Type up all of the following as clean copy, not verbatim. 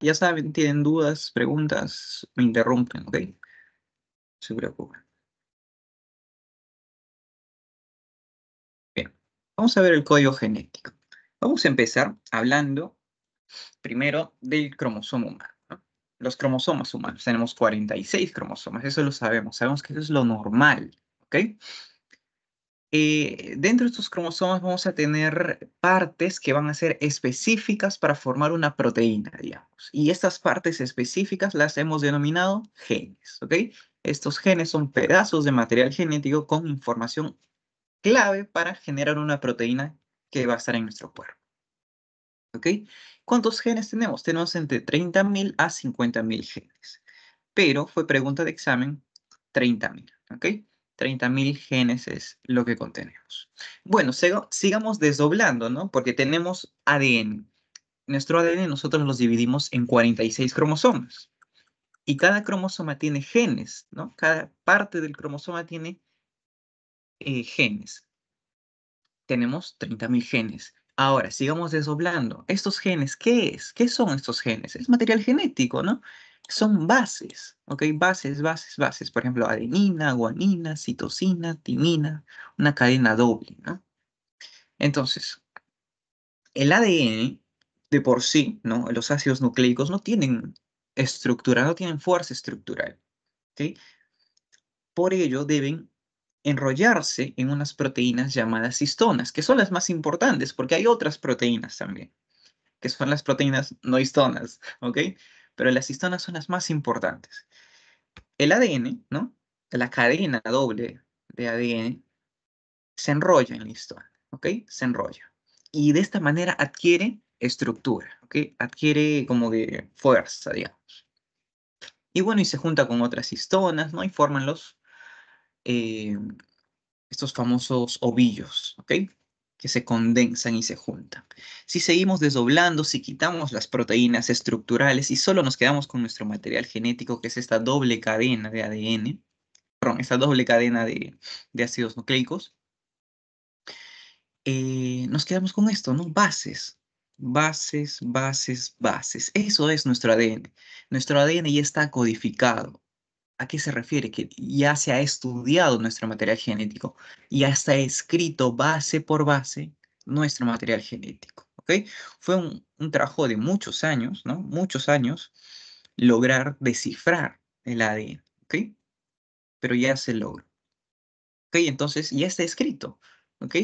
Ya saben, tienen dudas, preguntas, me interrumpen, ¿ok? No se preocupen. Bien, vamos a ver el código genético. Vamos a empezar hablando primero del cromosoma humano, ¿no? Los cromosomas humanos, tenemos 46 cromosomas, eso lo sabemos que eso es lo normal, ¿ok? Dentro de estos cromosomas vamos a tener partes que van a ser específicas para formar una proteína, digamos. Y estas partes específicas las hemos denominado genes, ¿ok? Estos genes son pedazos de material genético con información clave para generar una proteína que va a estar en nuestro cuerpo, ¿ok? ¿Cuántos genes tenemos? Tenemos entre 30.000 a 50.000 genes. Pero fue pregunta de examen 30.000, ¿ok? 30.000 genes es lo que contenemos. Bueno, sigamos desdoblando, ¿no? Porque tenemos ADN. Nuestro ADN nosotros los dividimos en 46 cromosomas. Y cada cromosoma tiene genes, ¿no? Cada parte del cromosoma tiene genes. Tenemos 30.000 genes. Ahora, sigamos desdoblando. ¿Estos genes qué es? ¿Qué son estos genes? Es material genético, ¿no? Son bases, ¿ok? Bases. Por ejemplo, adenina, guanina, citosina, timina, una cadena doble, ¿no? Entonces, el ADN de por sí, ¿no? Los ácidos nucleicos no tienen estructura, no tienen fuerza estructural, ¿ok? Por ello deben enrollarse en unas proteínas llamadas histonas, que son las más importantes, porque hay otras proteínas también, que son las proteínas no histonas, ¿ok? Pero las histonas son las más importantes. El ADN, ¿no? La cadena doble de ADN se enrolla en la histona, ¿ok? Se enrolla. Y de esta manera adquiere estructura, ¿ok? Adquiere como de fuerza, digamos. Y bueno, y se junta con otras histonas, ¿no? Y forman eh, estos famosos ovillos, ¿ok? Que se condensan y se juntan. Si seguimos desdoblando, si quitamos las proteínas estructurales y solo nos quedamos con nuestro material genético, que es esta doble cadena de ADN, perdón, esta doble cadena de ácidos nucleicos, nos quedamos con esto, ¿no? Bases. Eso es nuestro ADN. Nuestro ADN ya está codificado. ¿A qué se refiere? Que ya se ha estudiado nuestro material genético, ya está escrito base por base nuestro material genético, ¿ok? Fue un trabajo de muchos años, ¿no? Muchos años lograr descifrar el ADN, ¿ok? Pero ya se logró, ¿ok? Entonces ya está escrito, ¿ok?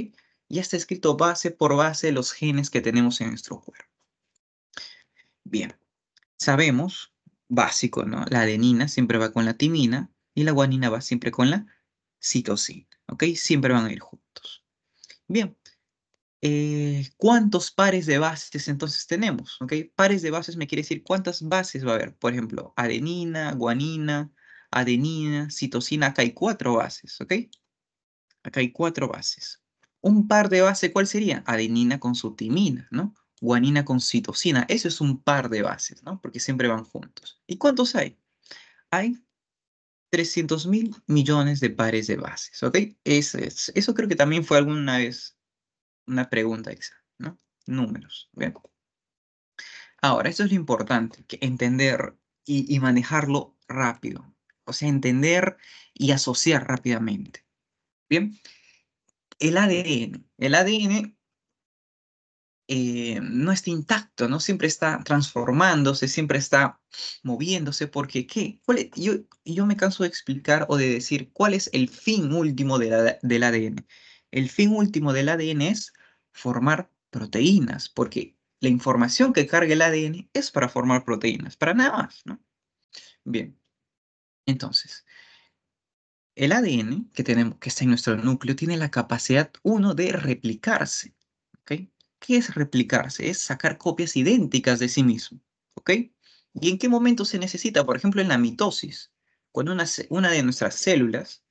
Ya está escrito base por base los genes que tenemos en nuestro cuerpo. Bien. Sabemos, básico, ¿no? La adenina siempre va con la timina y la guanina va siempre con la citosina, ¿ok? Siempre van a ir juntos. Bien, ¿cuántos pares de bases entonces tenemos? ¿Ok? Pares de bases me quiere decir cuántas bases va a haber. Por ejemplo, adenina, guanina, adenina, citosina. Acá hay 4 bases, ¿ok? Acá hay 4 bases. Un par de bases, ¿cuál sería? Adenina con su timina, ¿no? Guanina con citosina. Eso es un par de bases, ¿no? Porque siempre van juntos. ¿Y cuántos hay? Hay 300.000 millones de pares de bases, ¿ok? Eso creo que también fue alguna vez una pregunta exacta, ¿no? Números, ¿bien? Ahora, esto es lo importante, que entender y manejarlo rápido. O sea, entender y asociar rápidamente. Bien, el ADN no está intacto, ¿no? Siempre está transformándose, siempre está moviéndose, porque ¿qué? Yo me canso de explicar o de decir cuál es el fin último del ADN. El fin último del ADN es formar proteínas, porque la información que carga el ADN es para formar proteínas, para nada más, ¿no? Bien, entonces, el ADN que tenemos, que está en nuestro núcleo, tiene la capacidad, uno, de replicarse, ¿ok? ¿Qué es replicarse? Es sacar copias idénticas de sí mismo, ¿ok? ¿Y en qué momento se necesita? Por ejemplo, en la mitosis. Cuando una de nuestras células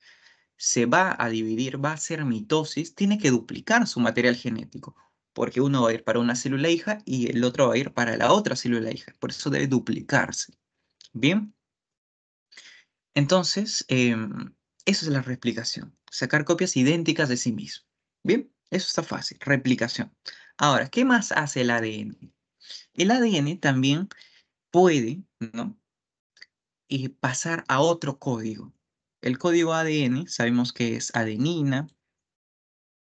se va a dividir, va a hacer mitosis, tiene que duplicar su material genético, porque uno va a ir para una célula hija y el otro va a ir para la otra célula hija. Por eso debe duplicarse. Bien. Entonces, eso es la replicación, sacar copias idénticas de sí mismo. Bien, eso está fácil, replicación. Ahora, ¿qué más hace el ADN? El ADN también puede, ¿no? Pasar a otro código. El código ADN sabemos que es adenina,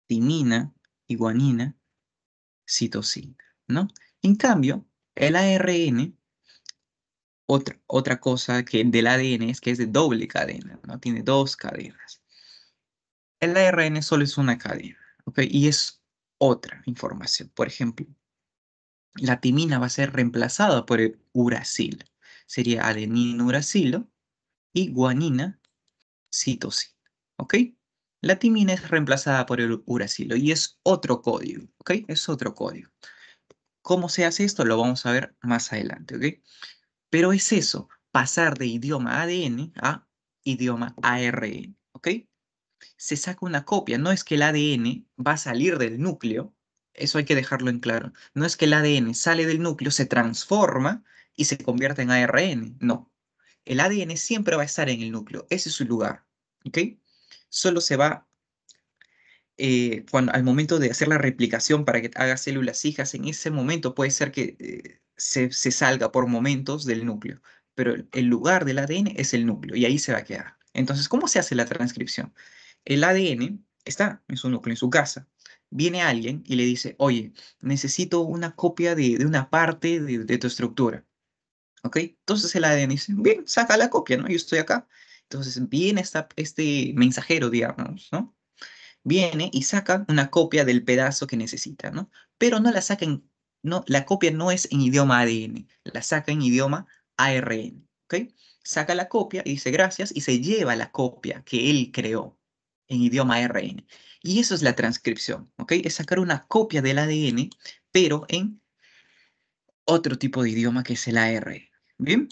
timina y guanina, citosina, ¿no? En cambio, el ARN, otra cosa que del ADN es que es de doble cadena, ¿no? Tiene dos cadenas. El ARN solo es una cadena, ¿ok? Y es otra información. Por ejemplo, la timina va a ser reemplazada por el uracilo. Sería adenina uracilo y guanina citosina, ¿ok? La timina es reemplazada por el uracilo y es otro código, ¿ok? Es otro código. ¿Cómo se hace esto? Lo vamos a ver más adelante, ¿ok? Pero es eso, pasar de idioma ADN a idioma ARN, ¿ok? Se saca una copia, no es que el ADN va a salir del núcleo, eso hay que dejarlo en claro. No es que el ADN sale del núcleo, se transforma y se convierte en ARN, no. El ADN siempre va a estar en el núcleo, ese es su lugar, ¿ok? Solo se va al momento de hacer la replicación para que haga células hijas, en ese momento puede ser que se salga por momentos del núcleo, pero el lugar del ADN es el núcleo y ahí se va a quedar. Entonces, ¿cómo se hace la transcripción? El ADN está en su núcleo, en su casa. Viene alguien y le dice, oye, necesito una copia de una parte de tu estructura. ¿Ok? Entonces el ADN dice, bien, saca la copia, ¿no? Yo estoy acá. Entonces viene este mensajero, digamos, ¿no? Viene y saca una copia del pedazo que necesita, ¿no? Pero no la saca no, la copia no es en idioma ADN, la saca en idioma ARN, ¿ok? Saca la copia y dice gracias y se lleva la copia que él creó en idioma ARN. Y eso es la transcripción, ¿ok? Es sacar una copia del ADN, pero en otro tipo de idioma que es el ARN. ¿Bien?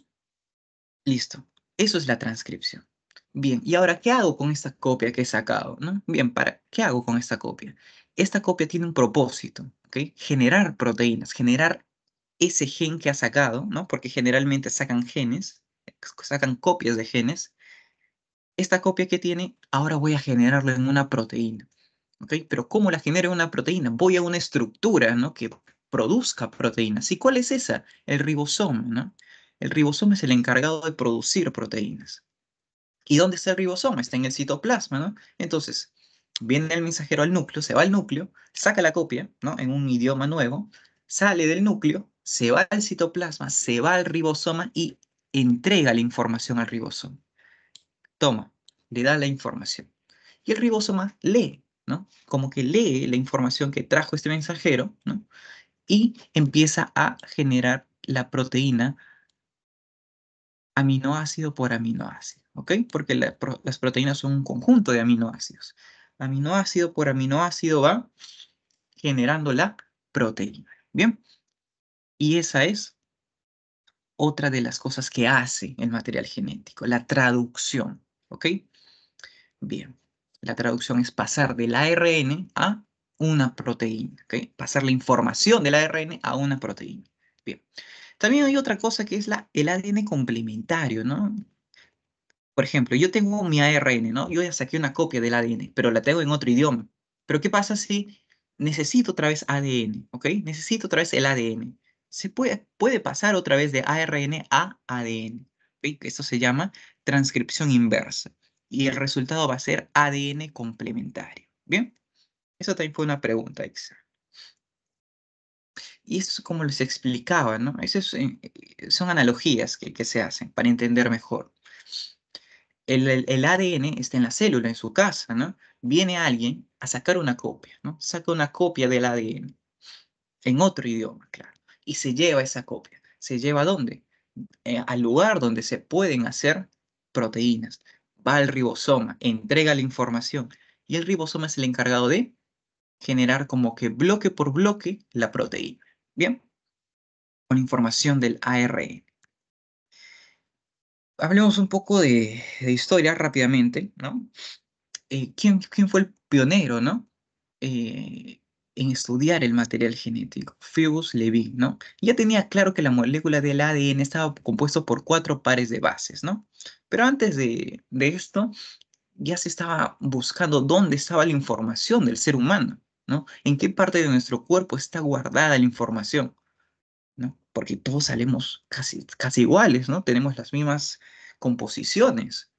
Listo. Eso es la transcripción. Bien, y ahora, ¿qué hago con esta copia que he sacado? ¿No? Bien, ¿qué hago con esta copia? Esta copia tiene un propósito, ¿ok? Generar proteínas, generar ese gen que ha sacado, ¿no? Porque generalmente sacan genes, sacan copias de genes. Esta copia que tiene, ahora voy a generarlo en una proteína, ¿ok? Pero ¿cómo la genero en una proteína? Voy a una estructura, ¿no? Que produzca proteínas. ¿Y cuál es esa? El ribosoma, ¿no? El ribosoma es el encargado de producir proteínas. ¿Y dónde está el ribosoma? Está en el citoplasma, ¿no? Entonces, viene el mensajero al núcleo, se va al núcleo, saca la copia, ¿no? En un idioma nuevo, sale del núcleo, se va al citoplasma, se va al ribosoma y entrega la información al ribosoma. Toma, le da la información. Y el ribosoma lee, ¿no? Como que lee la información que trajo este mensajero, ¿no? Y empieza a generar la proteína aminoácido por aminoácido, ¿ok? Porque las proteínas son un conjunto de aminoácidos. Aminoácido por aminoácido va generando la proteína, ¿bien? Y esa es otra de las cosas que hace el material genético, la traducción, ¿ok? Bien, la traducción es pasar del ARN a una proteína, ¿ok? Pasar la información del ARN a una proteína. Bien. También hay otra cosa que es el ADN complementario, ¿no? Por ejemplo, yo tengo mi ARN, ¿no? Yo ya saqué una copia del ADN, pero la tengo en otro idioma. Pero ¿qué pasa si necesito otra vez ADN, ¿ok? Necesito otra vez el ADN. Puede pasar otra vez de ARN a ADN, ¿ok? Esto se llama transcripción inversa. Y el resultado va a ser ADN complementario, ¿bien? Eso también fue una pregunta extra. Y eso es como les explicaba, ¿no? Son analogías que se hacen para entender mejor. El ADN está en la célula, en su casa, ¿no? Viene alguien a sacar una copia, ¿no? Saca una copia del ADN en otro idioma, claro. Y se lleva esa copia. ¿Se lleva a dónde? Al lugar donde se pueden hacer proteínas. Va al ribosoma, entrega la información. Y el ribosoma es el encargado de generar como que bloque por bloque la proteína. ¿Bien? Con información del ARN. Hablemos un poco de historia rápidamente, ¿no? ¿Quién fue el pionero, ¿no? Eh, en estudiar el material genético, Phoebus Levy, ¿no? Ya tenía claro que la molécula del ADN estaba compuesto por 4 pares de bases, ¿no? Pero antes de esto, ya se estaba buscando dónde estaba la información del ser humano, ¿no? En qué parte de nuestro cuerpo está guardada la información, ¿no? porque todos salimos casi iguales, ¿no? Tenemos las mismas composiciones.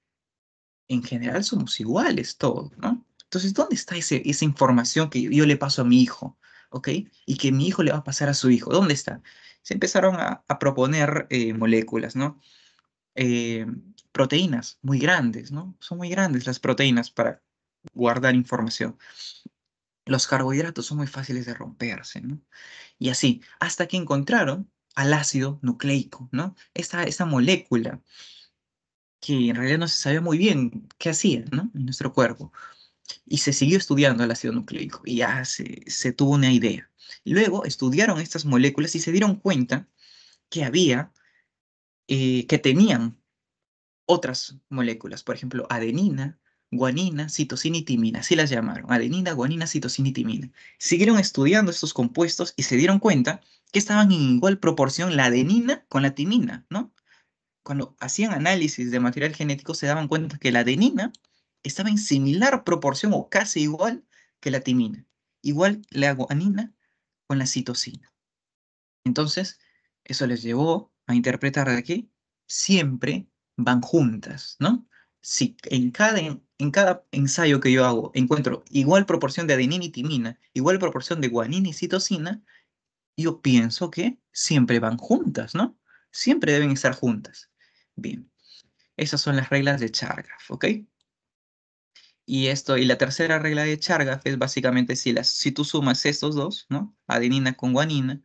En general somos iguales todos, ¿no? Entonces, ¿dónde está esa información que yo le paso a mi hijo, ¿ok? Y que mi hijo le va a pasar a su hijo? ¿Dónde está? Se empezaron a proponer moléculas, ¿no? eh, Proteínas muy grandes, ¿no? Son muy grandes las proteínas para guardar información. Los carbohidratos son muy fáciles de romperse, ¿no? Y así, hasta que encontraron al ácido nucleico, ¿no? Esta molécula que en realidad no se sabía muy bien qué hacía, ¿no? En nuestro cuerpo. Y se siguió estudiando el ácido nucleico y ya se tuvo una idea. Luego estudiaron estas moléculas y se dieron cuenta que que tenían otras moléculas, por ejemplo, adenina, guanina, citosina y timina, así las llamaron, adenina, guanina, citosina y timina. Siguieron estudiando estos compuestos y se dieron cuenta que estaban en igual proporción la adenina con la timina, ¿no? Cuando hacían análisis de material genético se daban cuenta que la adenina estaba en similar proporción o casi igual que la timina, igual la guanina con la citosina. Entonces, eso les llevó a interpretar de que siempre van juntas, ¿no? Si en cada ensayo que yo hago encuentro igual proporción de adenina y timina, igual proporción de guanina y citosina, yo pienso que siempre van juntas, ¿no? Siempre deben estar juntas. Bien, esas son las reglas de Chargaff, ¿ok? Y la tercera regla de Chargaff es básicamente si tú sumas estos dos, ¿no? Adenina con guanina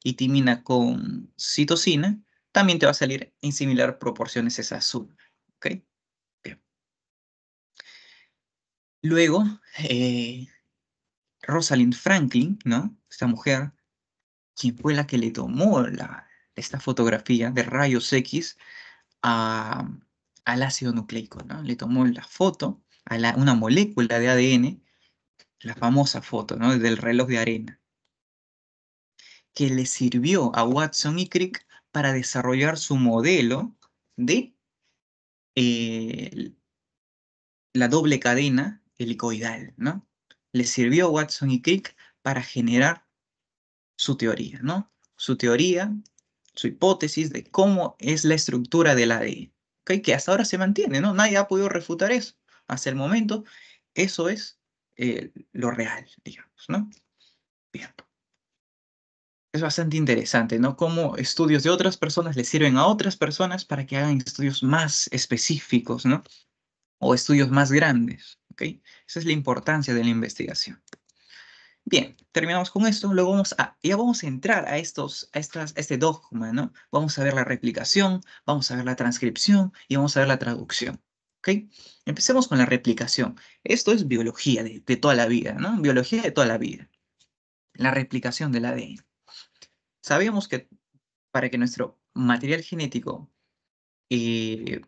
y timina con citosina, también te va a salir en similar proporciones esa suma, ¿ok? Bien. Luego, Rosalind Franklin, ¿no? Esta mujer, quien fue la que le tomó esta fotografía de rayos X a- al ácido nucleico, ¿no? Le tomó la foto a una molécula de ADN, la famosa foto, ¿no? Del reloj de arena, que le sirvió a Watson y Crick para desarrollar su modelo de eh, la doble cadena helicoidal, ¿no? Le sirvió a Watson y Crick para generar su teoría, ¿no? Su teoría, su hipótesis de cómo es la estructura del ADN, ¿ok? Que hasta ahora se mantiene, ¿no? Nadie ha podido refutar eso. Hasta el momento, eso es lo real, digamos, ¿no? Bien. Es bastante interesante, ¿no? Cómo estudios de otras personas le sirven a otras personas para que hagan estudios más específicos, ¿no? O estudios más grandes, ¿ok? Esa es la importancia de la investigación. Bien, terminamos con esto. Luego ya vamos a entrar a este dogma, ¿no? Vamos a ver la replicación, vamos a ver la transcripción y vamos a ver la traducción, ¿ok? Empecemos con la replicación. Esto es biología de toda la vida, ¿no? Biología de toda la vida. La replicación del ADN. Sabíamos que para que nuestro material genético eh,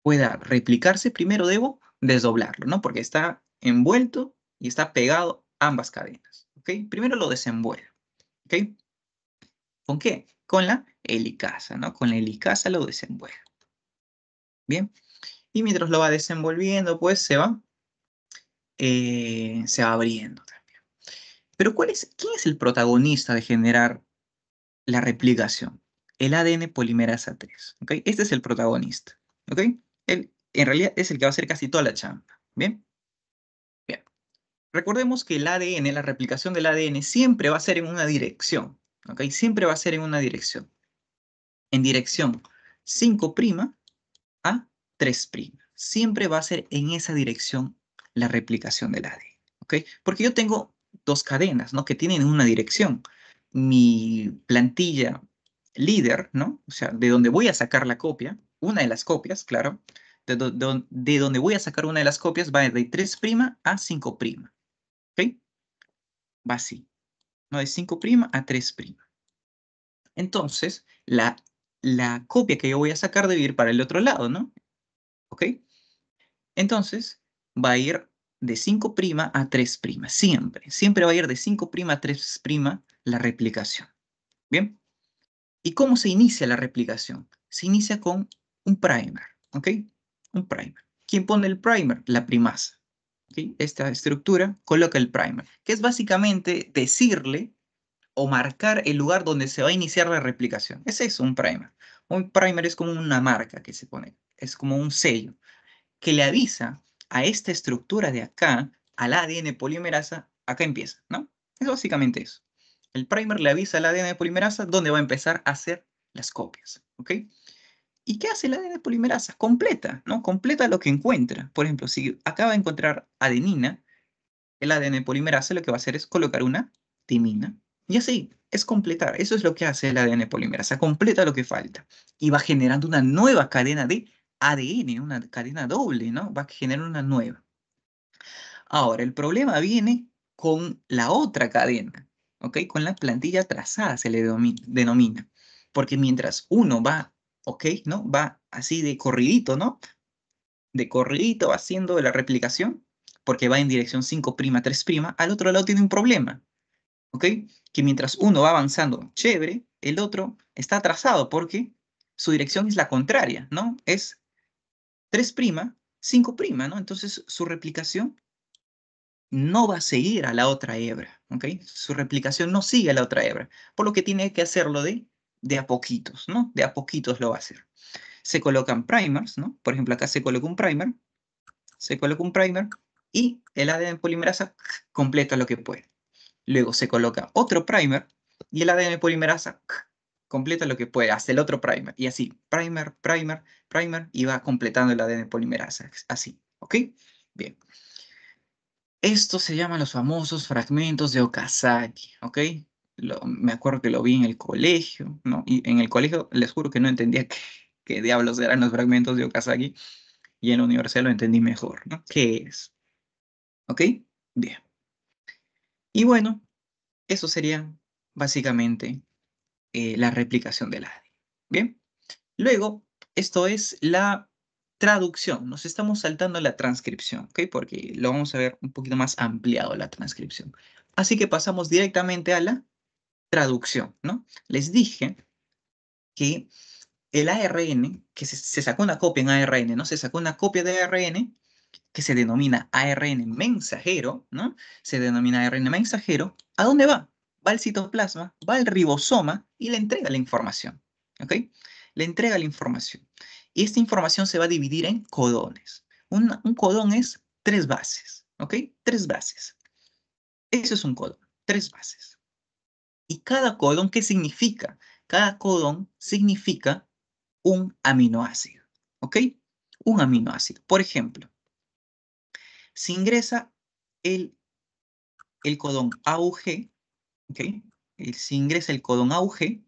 pueda replicarse, primero debo desdoblarlo, ¿no? Porque está envuelto y está pegado a ambas cadenas, ¿ok? Primero lo desenvuelvo, ¿ok? ¿Con qué? Con la helicasa, ¿no? Con la helicasa lo desenvuelvo, ¿bien? Y mientras lo va desenvolviendo, pues se va abriendo también. Pero ¿quién es el protagonista de generar la replicación? El ADN polimerasa 3, ¿ok? Este es el protagonista, ¿ok? Él en realidad es el que va a hacer casi toda la chamba, ¿bien? Bien. Recordemos que el ADN, la replicación del ADN, siempre va a ser en una dirección, ¿ok? Siempre va a ser en una dirección. En dirección 5' a 3'. Siempre va a ser en esa dirección la replicación del ADN, ¿ok? Porque yo tengo dos cadenas, ¿no? Que tienen una dirección. Mi plantilla líder, ¿no? O sea, de donde voy a sacar la copia, una de las copias, claro, de donde voy a sacar una de las copias va de 3' a 5', ¿ok? Va así, ¿no? De 5' a 3'. Entonces, la copia que yo voy a sacar debe ir para el otro lado, ¿no? ¿Ok? Entonces, va a ir de 5' a 3', siempre. Siempre va a ir de 5' a 3' la replicación. ¿Bien? ¿Y cómo se inicia la replicación? Se inicia con un primer, ¿ok? Un primer. ¿Quién pone el primer? La primasa. ¿Ok? Esta estructura coloca el primer, que es básicamente decirle o marcar el lugar donde se va a iniciar la replicación. Ese es un primer. Un primer es como una marca que se pone, es como un sello que le avisa a esta estructura de acá, al ADN polimerasa, acá empieza, ¿no? Es básicamente eso. El primer le avisa al ADN polimerasa dónde va a empezar a hacer las copias, ¿ok? ¿Y qué hace el ADN polimerasa? Completa, ¿no? Completa lo que encuentra. Por ejemplo, si acaba de encontrar adenina, el ADN polimerasa lo que va a hacer es colocar una timina. Y así, es completar. Eso es lo que hace el ADN polimerasa. Completa lo que falta. Y va generando una nueva cadena de ADN, una cadena doble, ¿no? Va a generar una nueva. Ahora, el problema viene con la otra cadena, ¿ok? Con la plantilla trazada se le denomina. Porque mientras uno va, ¿ok? ¿No? Va así de corridito, ¿no? De corridito va haciendo la replicación, porque va en dirección 5', 3', al otro lado tiene un problema, ¿ok? Que mientras uno va avanzando chévere, el otro está atrasado porque su dirección es la contraria, ¿no? Es 3', 5', ¿no? Entonces su replicación no va a seguir a la otra hebra, ¿ok? Su replicación no sigue a la otra hebra, por lo que tiene que hacerlo de a poquitos, ¿no? De a poquitos lo va a hacer. Se colocan primers, ¿no? Por ejemplo, acá se coloca un primer, y el ADN polimerasa completa lo que puede. Luego se coloca otro primer y el ADN polimerasa completa lo que puede, hasta el otro primer. Y así, primer, y va completando el ADN polimerasa. Así, ¿ok? Bien. Estos se llaman los famosos fragmentos de Okazaki, ¿ok? Me acuerdo que lo vi en el colegio, ¿no? Y en el colegio les juro que no entendía qué diablos eran los fragmentos de Okazaki, y en la universidad lo entendí mejor, ¿no? ¿Qué es? ¿Ok? Bien. Y bueno, eso sería básicamente la replicación del ADN. Bien. Luego, esto es la traducción. Nos estamos saltando la transcripción, ¿ok? Porque lo vamos a ver un poquito más ampliado la transcripción. Así que pasamos directamente a la traducción, ¿no? Les dije que el ARN, que se sacó una copia en ARN, ¿no? Se sacó una copia de ARN que se denomina ARN mensajero, ¿no? Se denomina ARN mensajero. ¿A dónde va? Va al citoplasma, va al ribosoma y le entrega la información, ¿ok? Le entrega la información. Y esta información se va a dividir en codones. Un codón es 3 bases, ¿ok? 3 bases. Eso es un codón, 3 bases. ¿Y cada codón qué significa? Cada codón significa un aminoácido, ¿ok? Un aminoácido. Por ejemplo, si ingresa el codón AUG, ¿ok? Si ingresa el codón AUG,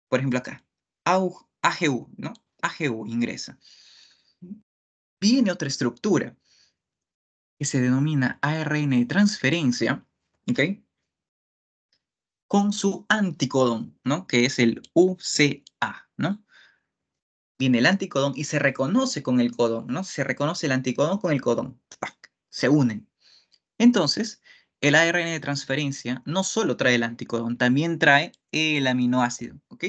por ejemplo acá, AGU, ¿no? AGU ingresa. Viene otra estructura que se denomina ARN de transferencia, ¿ok? Con su anticodón, ¿no? Que es el UCA, ¿no? Viene el anticodón y se reconoce con el codón, ¿no? Se reconoce el anticodón con el codón. ¡Pac! Se unen. Entonces, el ARN de transferencia no solo trae el anticodón, también trae el aminoácido, ¿ok?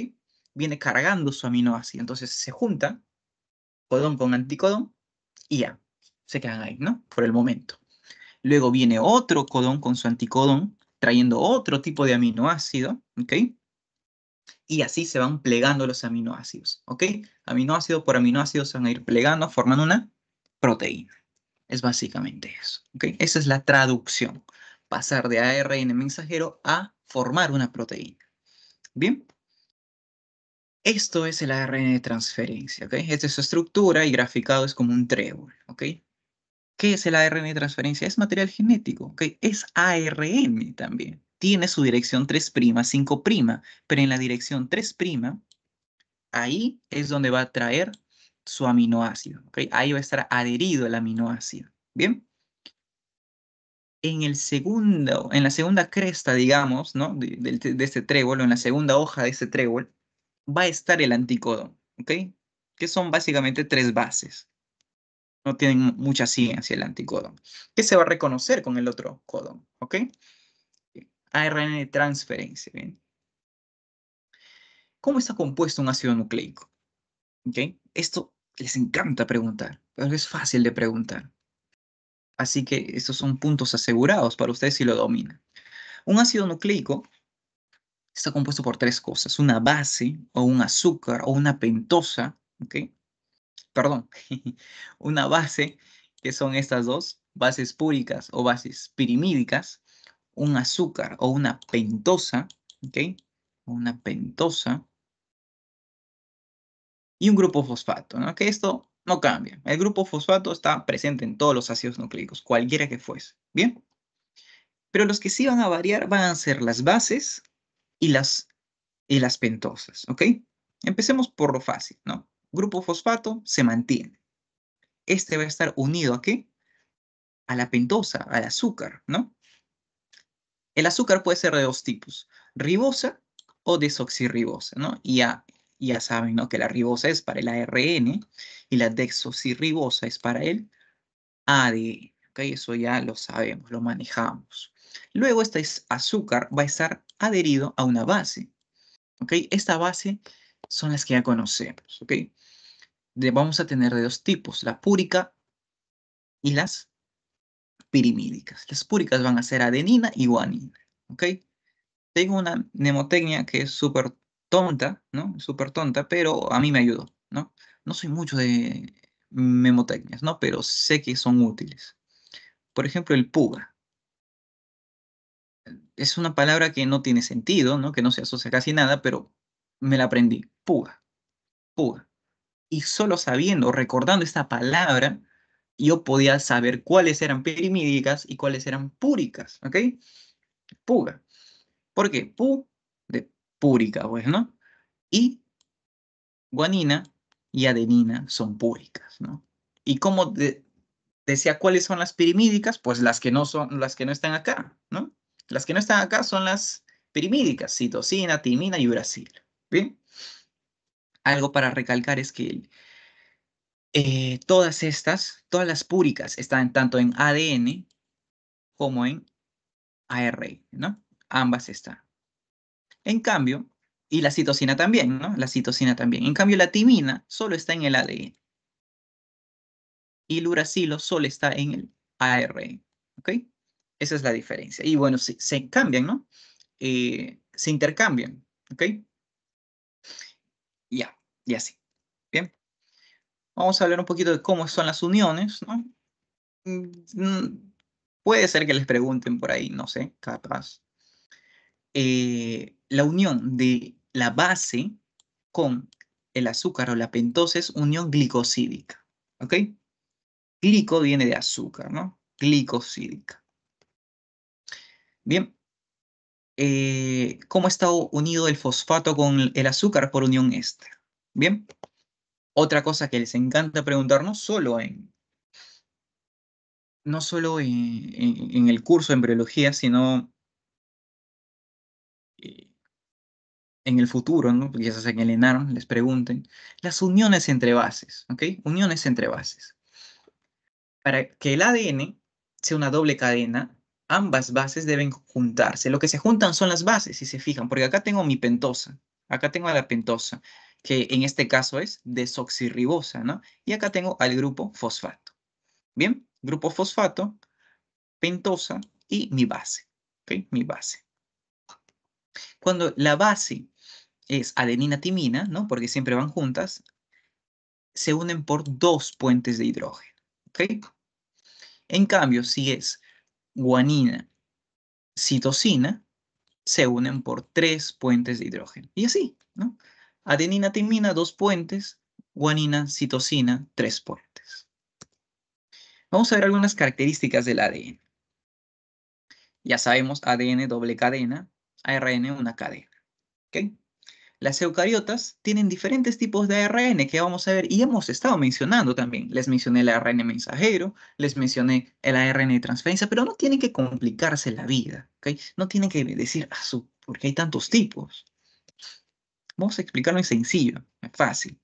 Viene cargando su aminoácido. Entonces se junta codón con anticodón y ya, se quedan ahí, ¿no? Por el momento. Luego viene otro codón con su anticodón, trayendo otro tipo de aminoácido, ¿ok? Y así se van plegando los aminoácidos, ¿ok? Aminoácido por aminoácido se van a ir plegando, formando una proteína. Es básicamente eso, ¿ok? Esa es la traducción. Pasar de ARN mensajero a formar una proteína. Bien. Esto es el ARN de transferencia, ¿ok? Esta es su estructura y graficado es como un trébol, ¿ok? ¿Qué es el ARN de transferencia? Es material genético, ¿ok? Es ARN también. Tiene su dirección 3', 5', pero en la dirección 3', ahí es donde va a traer su aminoácido, ¿ok? Ahí va a estar adherido el aminoácido, ¿bien? En la segunda cresta, digamos, ¿no? De este trébol, o en la segunda hoja de este trébol, va a estar el anticodón, ¿ok? Que son básicamente 3 bases. No tienen mucha ciencia el anticodón. Que se va a reconocer con el otro codón, ¿ok? ARN de transferencia, ¿bien? ¿Cómo está compuesto un ácido nucleico? ¿Ok? Esto les encanta preguntar, pero es fácil de preguntar. Así que estos son puntos asegurados para ustedes si lo dominan. Un ácido nucleico está compuesto por tres cosas: una base, o un azúcar, o una pentosa, ¿ok? Perdón, una base, que son estas dos, bases púricas o bases pirimídicas, un azúcar o una pentosa, ¿ok? Una pentosa, y un grupo fosfato, ¿no? Que esto no cambia. El grupo fosfato está presente en todos los ácidos nucleicos, cualquiera que fuese, ¿bien? Pero los que sí van a variar van a ser las bases y las pentosas, ¿ok? Empecemos por lo fácil, ¿no? Grupo fosfato se mantiene. Este va a estar unido ¿a qué? A la pentosa, al azúcar, ¿no? El azúcar puede ser de dos tipos: ribosa o desoxirribosa, ¿no? Y ya saben, ¿no? Que la ribosa es para el ARN y la desoxirribosa es para el ADN, ¿ok? Eso ya lo sabemos, lo manejamos. Luego este azúcar va a estar adherido a una base, ¿ok? Esta base son las que ya conocemos, ¿ok? Vamos a tener de dos tipos: la púrica y las pirimídicas. Las púricas van a ser adenina y guanina, ¿ok? Tengo una mnemotecnia que es súper tonta, ¿no? Súper tonta, pero a mí me ayudó, ¿no? No soy mucho de memotecnias, ¿no? Pero sé que son útiles. Por ejemplo, el puga. Es una palabra que no tiene sentido, ¿no? Que no se asocia a casi nada, pero me la aprendí. Puga, puga. Y solo sabiendo, recordando esta palabra, yo podía saber cuáles eran pirimídicas y cuáles eran púricas, ¿ok? Puga. ¿Por qué? Pu de púrica, pues, ¿no? Y guanina y adenina son púricas, ¿no? ¿Y cómo decía cuáles son las pirimídicas? Pues las que no son, las que no están acá, ¿no? Las que no están acá son las pirimídicas: citosina, timina y uracilo. ¿Bien? Algo para recalcar es que todas las púricas están tanto en ADN como en ARN, ¿no? Ambas están. En cambio, y la citosina también, ¿no? La citosina también. En cambio, la timina solo está en el ADN y el uracilo solo está en el ARN, ¿ok? Esa es la diferencia. Y bueno, se cambian, ¿no? Se intercambian, ¿ok? Ya, y así. Bien, vamos a hablar un poquito de cómo son las uniones, ¿no? Puede ser que les pregunten por ahí, no sé, capaz. La unión de la base con el azúcar o la pentosa es unión glicosídica, ¿ok? Glico viene de azúcar, ¿no? Glicosídica. Bien, ¿cómo está unido el fosfato con el azúcar? Por unión éster. Bien, otra cosa que les encanta preguntar, no solo en el curso de embriología, sino eh, en el futuro, ¿no? Quizás en el ENARM les pregunten, las uniones entre bases, ¿ok? Uniones entre bases. Para que el ADN sea una doble cadena, ambas bases deben juntarse. Lo que se juntan son las bases, si se fijan, porque acá tengo mi pentosa, acá tengo a la pentosa, que en este caso es desoxirribosa, ¿no? Y acá tengo al grupo fosfato. Bien, grupo fosfato, pentosa y mi base, ¿ok? Mi base. Cuando la base es adenina-timina, ¿no? Porque siempre van juntas, se unen por dos puentes de hidrógeno, ¿ok? En cambio, si es guanina, citosina, se unen por tres puentes de hidrógeno. Y así, ¿no? Adenina, timina, dos puentes; guanina, citosina, tres puentes. Vamos a ver algunas características del ADN. Ya sabemos, ADN doble cadena, ARN una cadena, ¿ok? Las eucariotas tienen diferentes tipos de ARN que vamos a ver y hemos estado mencionando también. Les mencioné el ARN mensajero, les mencioné el ARN de transferencia, pero no tienen que complicarse la vida, ¿ok? No tienen que decir, ¿por qué hay tantos tipos? Vamos a explicarlo en sencillo, es fácil.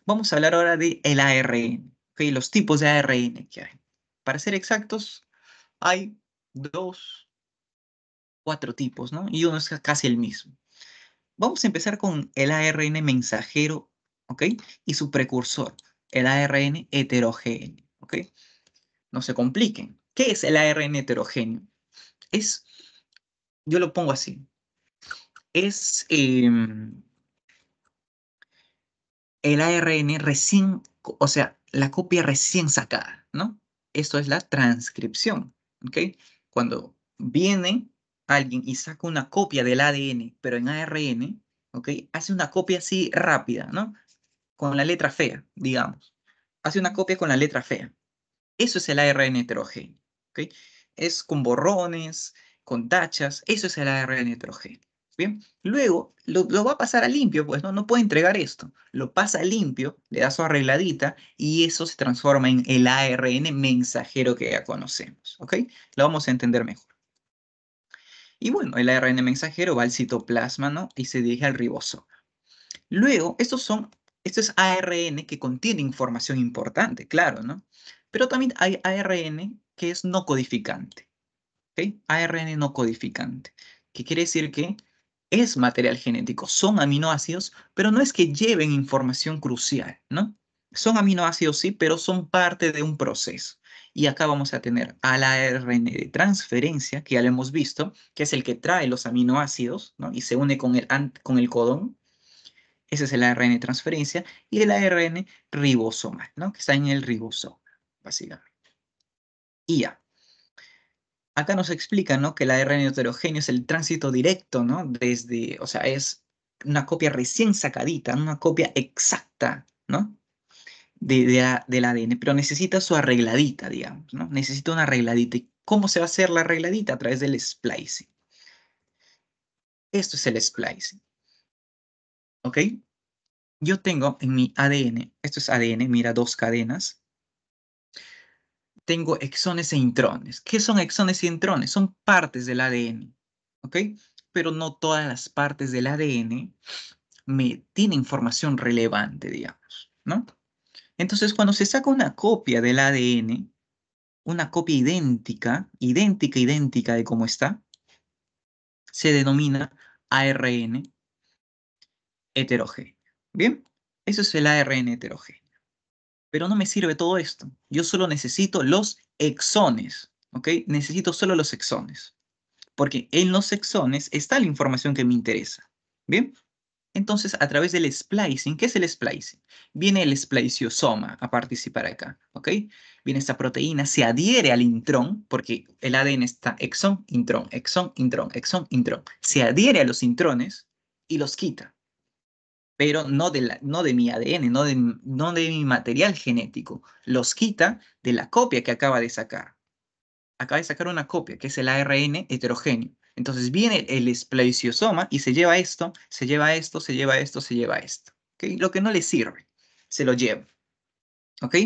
Vamos a hablar ahora de el ARN, ¿ok? Los tipos de ARN que hay. Para ser exactos, hay cuatro tipos, ¿no? Y uno es casi el mismo. Vamos a empezar con el ARN mensajero, ¿ok? Y su precursor, el ARN heterogéneo, ¿ok? No se compliquen. ¿Qué es el ARN heterogéneo? Yo lo pongo así. es el ARN recién, o sea, la copia recién sacada, ¿no? Esto es la transcripción, ¿ok? Cuando viene alguien y saca una copia del ADN, pero en ARN, ¿ok? Hace una copia así rápida, ¿no? Con la letra fea, digamos. Hace una copia con la letra fea. Eso es el ARN heterogéneo, ¿ok? Es con borrones, con tachas, eso es el ARN heterogéneo. Bien, luego lo va a pasar a limpio, pues no puede entregar esto. Lo pasa a limpio, le da su arregladita y eso se transforma en el ARN mensajero que ya conocemos, ¿ok? Lo vamos a entender mejor. Y bueno, el ARN mensajero va al citoplasma, ¿no? Y se dirige al ribosoma. Luego, esto es ARN que contiene información importante, claro, ¿no? Pero también hay ARN que es no codificante, ¿ok? ARN no codificante, que quiere decir que es material genético, son aminoácidos, pero no es que lleven información crucial, ¿no? Son aminoácidos, sí, pero son parte de un proceso. Y acá vamos a tener al ARN de transferencia, que ya lo hemos visto, que es el que trae los aminoácidos, ¿no? Y se une con el codón. Ese es el ARN de transferencia y el ARN ribosomal, ¿no? Que está en el ribosoma, básicamente. Y ya. Acá nos explica, ¿no? Que el ARN heterogéneo es el tránsito directo, ¿no? Desde, o sea, es una copia recién sacadita, una copia exacta, ¿no? Del ADN, pero necesita su arregladita, digamos, ¿no? Necesita una arregladita. ¿Y cómo se va a hacer la arregladita? A través del splicing. Esto es el splicing, ¿ok? Yo tengo en mi ADN, esto es ADN, mira, dos cadenas. Tengo exones e intrones. ¿Qué son exones y intrones? Son partes del ADN, ¿ok? Pero no todas las partes del ADN me tienen información relevante, digamos, ¿no? Entonces, cuando se saca una copia del ADN, una copia idéntica de cómo está, se denomina ARN heterogéneo. ¿Bien? Eso es el ARN heterogéneo. Pero no me sirve todo esto. Yo solo necesito los exones, ¿ok? Necesito solo los exones. Porque en los exones está la información que me interesa. ¿Bien? Entonces, a través del splicing, ¿qué es el splicing? Viene el spliciosoma a participar acá, ¿ok? Viene esta proteína, se adhiere al intrón, porque el ADN está exón, intrón, exón, intrón, exón, intrón. Se adhiere a los intrones y los quita, pero no de mi ADN, no de mi material genético. Los quita de la copia que acaba de sacar. Acaba de sacar una copia, que es el ARN heterogéneo. Entonces viene el spliciosoma y se lleva esto, se lleva esto, se lleva esto, se lleva esto. ¿Okay? Lo que no le sirve, se lo lleva. ¿Ok?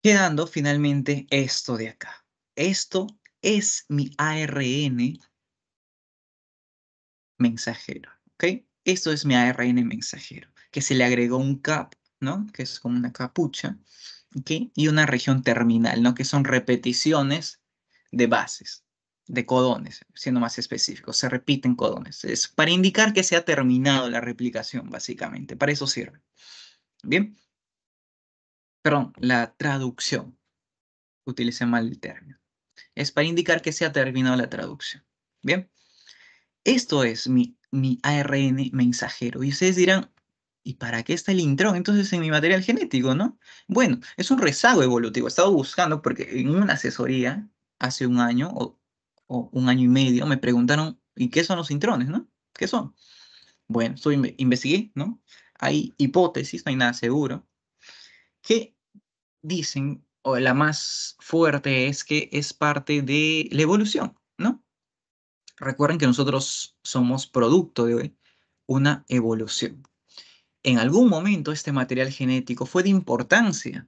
Quedando finalmente esto de acá. Esto es mi ARN mensajero. ¿Ok? Esto es mi ARN mensajero, que se le agregó un cap, ¿no? Que es como una capucha. ¿Ok? Y una región terminal, ¿no? Que son repeticiones de bases, de codones, siendo más específicos. Se repiten codones. Es para indicar que se ha terminado la replicación, básicamente. Para eso sirve. Bien. Perdón, la traducción. Utilicé mal el término. Es para indicar que se ha terminado la traducción. Bien. Esto es mi ARN mensajero. Y ustedes dirán, ¿y para qué está el intrón entonces en mi material genético, no? Bueno, es un rezago evolutivo. He estado buscando porque en una asesoría hace un año o un año y medio me preguntaron, ¿y qué son los intrones, no? ¿Qué son? Bueno, investigué, ¿no? Hay hipótesis, no hay nada seguro, que dicen, o la más fuerte es que es parte de la evolución, ¿no? Recuerden que nosotros somos producto de una evolución. En algún momento este material genético fue de importancia,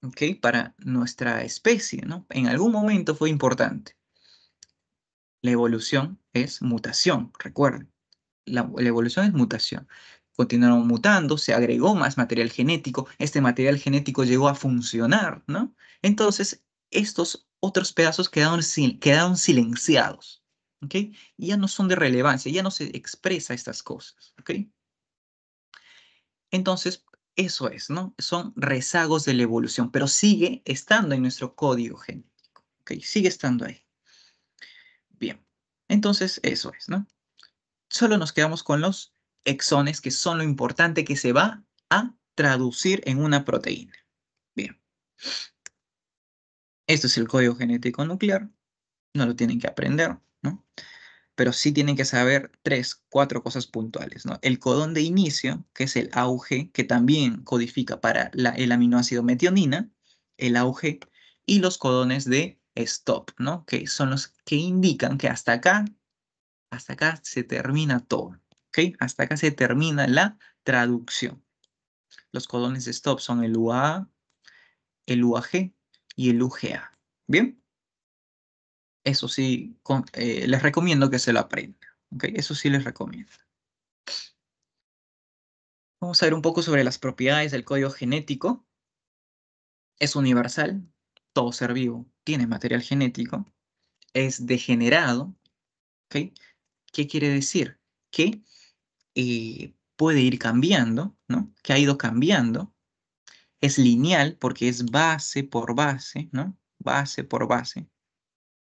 ¿ok? Para nuestra especie, ¿no? En algún momento fue importante. La evolución es mutación, recuerden. La evolución es mutación. Continuaron mutando, se agregó más material genético, este material genético llegó a funcionar, ¿no? Entonces, estos otros pedazos quedaron silenciados, ¿ok? Y ya no son de relevancia, ya no se expresa estas cosas, ¿ok? Entonces, eso es, ¿no? Son rezagos de la evolución, pero sigue estando en nuestro código genético, ¿ok? Sigue estando ahí. Bien, entonces eso es, ¿no? Solo nos quedamos con los exones, que son lo importante que se va a traducir en una proteína. Bien. Esto es el código genético nuclear. No lo tienen que aprender, ¿no? Pero sí tienen que saber 3, 4 cosas puntuales, ¿no? El codón de inicio, que es el AUG, que también codifica para el aminoácido metionina, el AUG, y los codones de stop, ¿no? Que son los que indican que hasta acá se termina todo, ¿ok? Hasta acá se termina la traducción. Los codones de stop son el UAA, el UAG y el UGA. ¿Bien? Eso sí, les recomiendo que se lo aprendan. ¿Ok? Eso sí les recomiendo. Vamos a ver un poco sobre las propiedades del código genético. Es universal. Todo ser vivo tiene material genético. Es degenerado. ¿Ok? ¿Qué quiere decir? Que puede ir cambiando, ¿no? Que ha ido cambiando. Es lineal porque es base por base, ¿no? Base por base.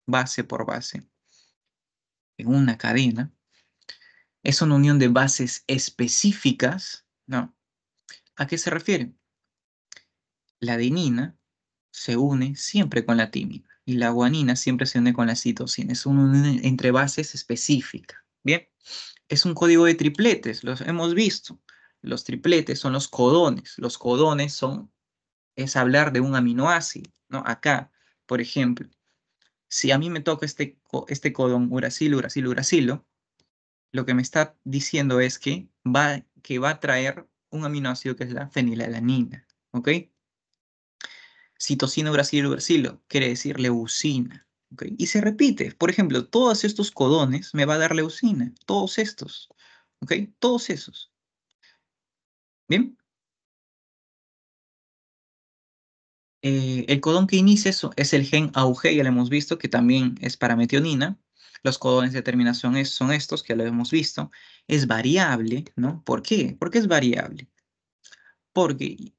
Base por base. En una cadena. Es una unión de bases específicas, ¿no? ¿A qué se refiere? La adenina se une siempre con la timina y la guanina siempre se une con la citosina. Es una unión entre bases específica. Bien, es un código de tripletes, los hemos visto. Los tripletes son los codones. Los codones es hablar de un aminoácido, ¿no? Acá, por ejemplo, si a mí me toca este codón uracilo, uracilo, uracilo, lo que me está diciendo es que va a traer un aminoácido que es la fenilalanina, ¿ok? Citosina, uracilo, uracilo, quiere decir leucina, ¿ok? Y se repite, por ejemplo, todos estos codones me va a dar leucina, todos estos, ¿ok? Todos esos, ¿bien? El codón que inicia es el gen AUG, ya lo hemos visto, que también es para metionina. Los codones de terminación son estos, que lo hemos visto. Es variable, ¿no? ¿Por qué? ¿Por qué es variable? Porque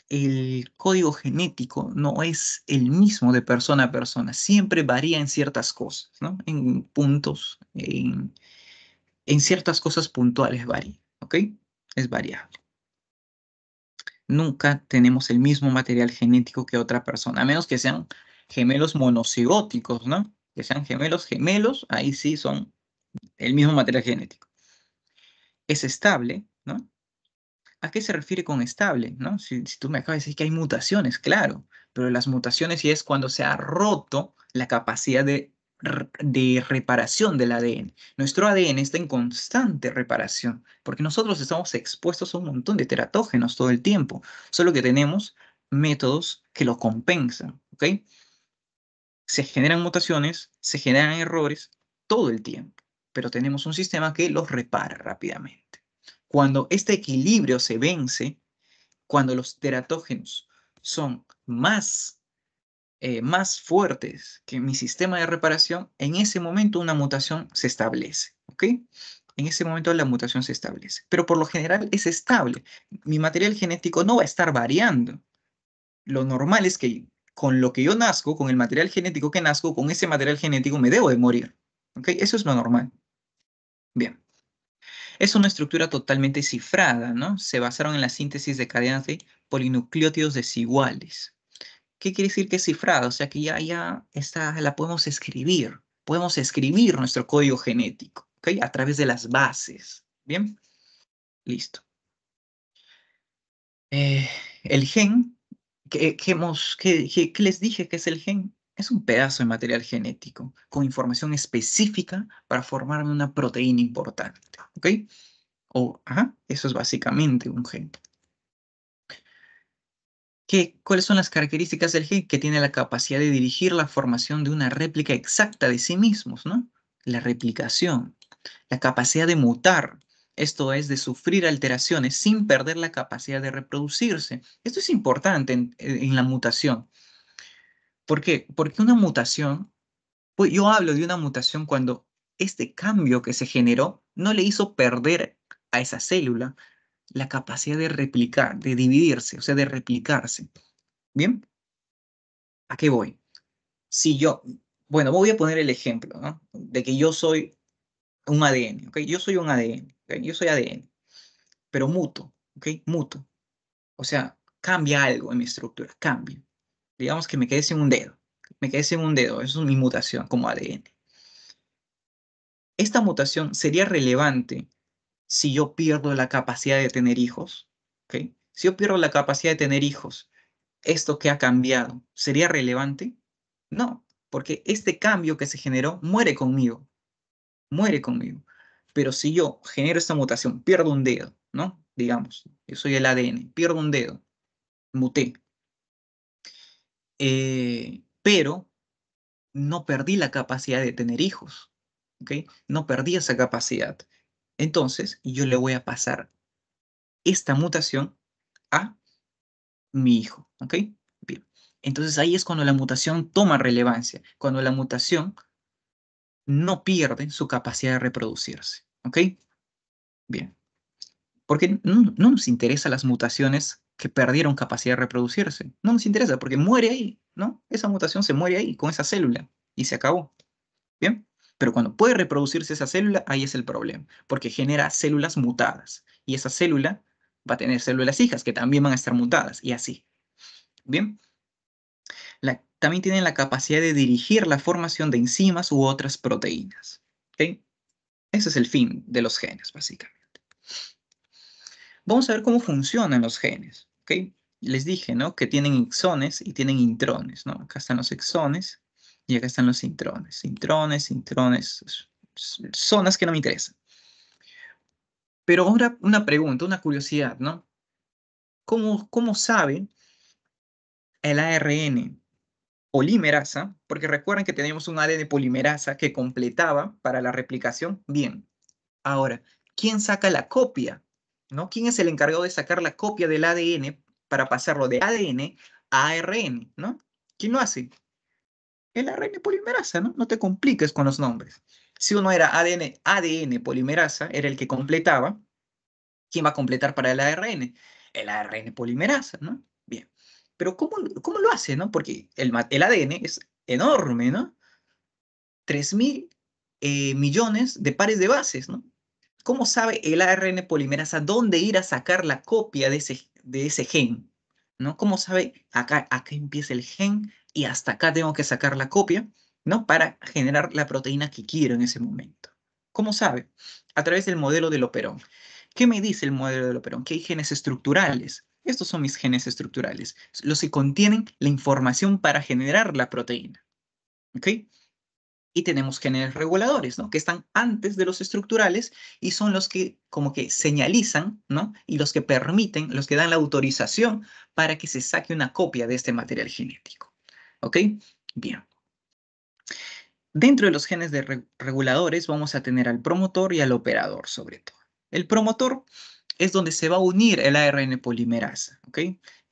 el código genético no es el mismo de persona a persona, siempre varía en ciertas cosas, ¿no? En puntos, en ciertas cosas puntuales varía, ¿ok? Es variable. Nunca tenemos el mismo material genético que otra persona, a menos que sean gemelos monocigóticos, ¿no? Que sean gemelos gemelos, ahí sí son el mismo material genético. Es estable, ¿no? ¿A qué se refiere con estable? ¿No? Si tú me acabas de decir que hay mutaciones, claro, pero las mutaciones sí es cuando se ha roto la capacidad de reparación del ADN. Nuestro ADN está en constante reparación, porque nosotros estamos expuestos a un montón de teratógenos todo el tiempo, solo que tenemos métodos que lo compensan, ¿ok? Se generan mutaciones, se generan errores todo el tiempo, pero tenemos un sistema que los repara rápidamente. Cuando este equilibrio se vence, cuando los teratógenos son más fuertes que mi sistema de reparación, en ese momento una mutación se establece, ¿ok? En ese momento la mutación se establece, pero por lo general es estable. Mi material genético no va a estar variando. Lo normal es que con lo que yo nazco, con el material genético que nazco, con ese material genético me debo de morir, ¿ok? Eso es lo normal. Bien. Es una estructura totalmente cifrada, ¿no? Se basaron en la síntesis de cadenas de polinucleótidos desiguales. ¿Qué quiere decir que es cifrada? O sea que ya está, la podemos escribir. Podemos escribir nuestro código genético, ¿ok? A través de las bases. ¿Bien? Listo. El gen, ¿qué les dije que es el gen? Es un pedazo de material genético con información específica para formar una proteína importante, ¿ok? Eso es básicamente un gen. ¿Cuáles son las características del gen? Que tiene la capacidad de dirigir la formación de una réplica exacta de sí mismos, ¿no? La replicación, la capacidad de mutar, esto es, de sufrir alteraciones sin perder la capacidad de reproducirse. Esto es importante en la mutación. ¿Por qué? Porque una mutación, pues yo hablo de una mutación cuando este cambio que se generó no le hizo perder a esa célula la capacidad de replicar, de dividirse, o sea, de replicarse. ¿Bien? ¿A qué voy? Si yo, bueno, voy a poner el ejemplo, ¿no? De que yo soy un ADN, ¿ok? Yo soy un ADN, ¿ok? Yo soy ADN, pero muto, ¿ok? Muto. O sea, cambia algo en mi estructura, cambia. Digamos que me quedé sin un dedo. Me quedé sin un dedo, eso es mi mutación como ADN. Esta mutación sería relevante si yo pierdo la capacidad de tener hijos, ¿ok? Si yo pierdo la capacidad de tener hijos, ¿esto que ha cambiado sería relevante? No, porque este cambio que se generó muere conmigo. Pero si yo genero esta mutación, pierdo un dedo, ¿no? Digamos, yo soy el ADN, pierdo un dedo, muté, pero no perdí la capacidad de tener hijos, ¿ok? No perdí esa capacidad. Entonces, yo le voy a pasar esta mutación a mi hijo, ¿ok? Bien. Entonces ahí es cuando la mutación toma relevancia, cuando la mutación no pierde su capacidad de reproducirse, ¿ok? Bien. Porque no nos interesan las mutaciones que perdieron capacidad de reproducirse. No nos interesa porque muere ahí, ¿no? Esa mutación se muere ahí con esa célula y se acabó. ¿Bien? Pero cuando puede reproducirse esa célula, ahí es el problema, porque genera células mutadas. Y esa célula va a tener células hijas que también van a estar mutadas y así. ¿Bien? También tienen la capacidad de dirigir la formación de enzimas u otras proteínas. ¿Ok? Ese es el fin de los genes, básicamente. Vamos a ver cómo funcionan los genes. ¿Ok? Les dije, ¿no? Que tienen exones y tienen intrones, ¿no? Acá están los exones y acá están los intrones. Intrones, zonas que no me interesan. Pero ahora una pregunta, una curiosidad, ¿no? ¿Cómo sabe el ARN polimerasa? Porque recuerden que teníamos un ADN polimerasa que completaba para la replicación. Bien, ahora, ¿quién saca la copia? ¿No? ¿Quién es el encargado de sacar la copia del ADN para pasarlo de ADN a ARN? ¿No? ¿Quién lo hace? El ARN polimerasa, ¿no? No te compliques con los nombres. Si uno era ADN polimerasa, era el que completaba. ¿Quién va a completar para el ARN? El ARN polimerasa, ¿no? Bien. Pero ¿cómo lo hace, no? Porque el ADN es enorme, ¿no? 3.000 millones de pares de bases, ¿no? ¿Cómo sabe el ARN polimerasa dónde ir a sacar la copia de ese gen? ¿No? ¿Cómo sabe acá empieza el gen y hasta acá tengo que sacar la copia, ¿no? Para generar la proteína que quiero en ese momento. ¿Cómo sabe? A través del modelo del operón. ¿Qué me dice el modelo del operón? Que hay genes estructurales. Estos son mis genes estructurales, los que contienen la información para generar la proteína. ¿Ok? Y tenemos genes reguladores, ¿no? Que están antes de los estructurales y son los que como que señalizan, ¿no? Y los que permiten, los que dan la autorización para que se saque una copia de este material genético. ¿Ok? Bien. Dentro de los genes reguladores vamos a tener al promotor y al operador, sobre todo. El promotor es donde se va a unir el ARN polimerasa, ¿ok?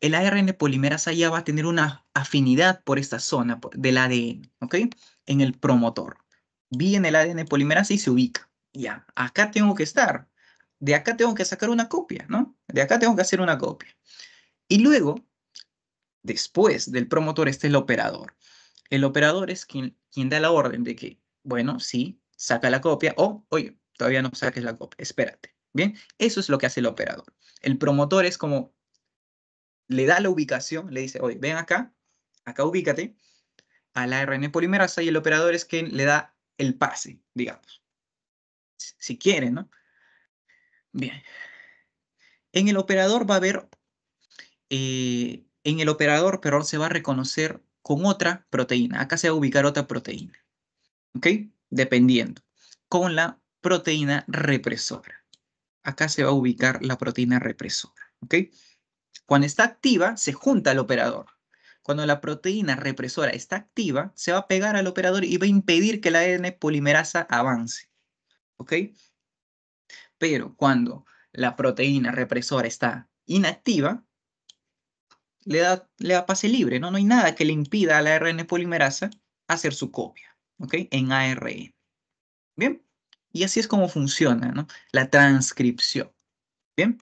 El ARN polimerasa ya va a tener una afinidad por esta zona del ADN, ¿ok? En el promotor. Viene el ADN polimerasa y se ubica. Ya, acá tengo que estar. De acá tengo que sacar una copia, ¿no? De acá tengo que hacer una copia. Y luego, después del promotor está el operador. El operador es quien da la orden de que, bueno, sí, saca la copia o, oye, todavía no saques la copia, espérate. Bien, eso es lo que hace el operador. El promotor es como le da la ubicación, le dice, oye, ven acá ubícate a la ARN polimerasa y el operador es quien le da el pase, digamos, si quiere, ¿no? Bien. En el operador va a haber, en el operador, perdón, se va a reconocer con otra proteína. Acá se va a ubicar otra proteína. ¿Ok? Dependiendo, con la proteína represora. Acá se va a ubicar la proteína represora. ¿Ok? Cuando está activa, se junta al operador. Cuando la proteína represora está activa, se va a pegar al operador y va a impedir que la ARN polimerasa avance. ¿Ok? Pero cuando la proteína represora está inactiva, le da pase libre, ¿no? No hay nada que le impida a la ARN polimerasa hacer su copia, ¿ok? En ARN. Bien, y así es como funciona, ¿no? La transcripción. Bien,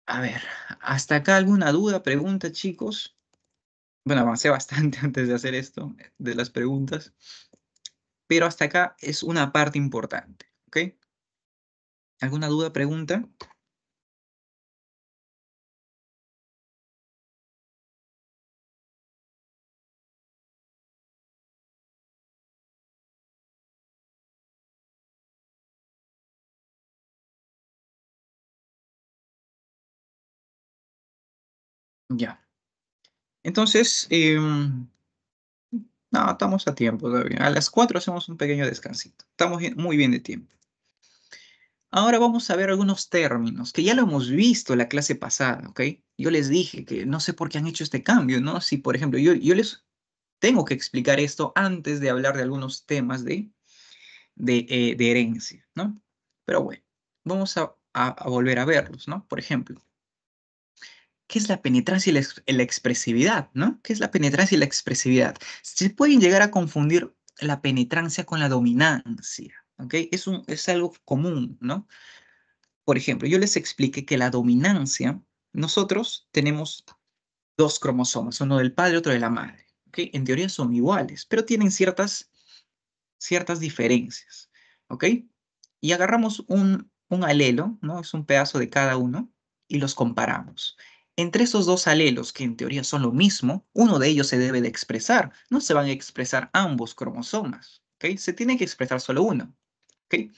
a ver, ¿hasta acá alguna duda, pregunta, chicos? Bueno, avancé bastante antes de hacer esto, de las preguntas. pero hasta acá es una parte importante, ¿ok? ¿Alguna duda, pregunta? Ya. Entonces, no, estamos a tiempo todavía. A las 4 hacemos un pequeño descansito. Estamos muy bien de tiempo. Ahora vamos a ver algunos términos que ya lo hemos visto la clase pasada, ¿ok? Yo les dije que no sé por qué han hecho este cambio, ¿no? Si, por ejemplo, yo les tengo que explicar esto antes de hablar de algunos temas de herencia, ¿no? Pero bueno, vamos a volver a verlos, ¿no? Por ejemplo, ¿qué es la penetrancia y la expresividad, ¿no? ¿Qué es la penetrancia y la expresividad? Se pueden llegar a confundir la penetrancia con la dominancia, ¿ok? Es algo común, ¿no? Por ejemplo, yo les expliqué que la dominancia, nosotros tenemos dos cromosomas, uno del padre y otro de la madre, ¿ok? En teoría son iguales, pero tienen ciertas diferencias, ¿ok? Y agarramos un alelo, ¿no? Es un pedazo de cada uno, y los comparamos. Entre esos dos alelos, que en teoría son lo mismo, uno de ellos se debe de expresar. No se van a expresar ambos cromosomas, ¿ok? Se tiene que expresar solo uno, ¿ok?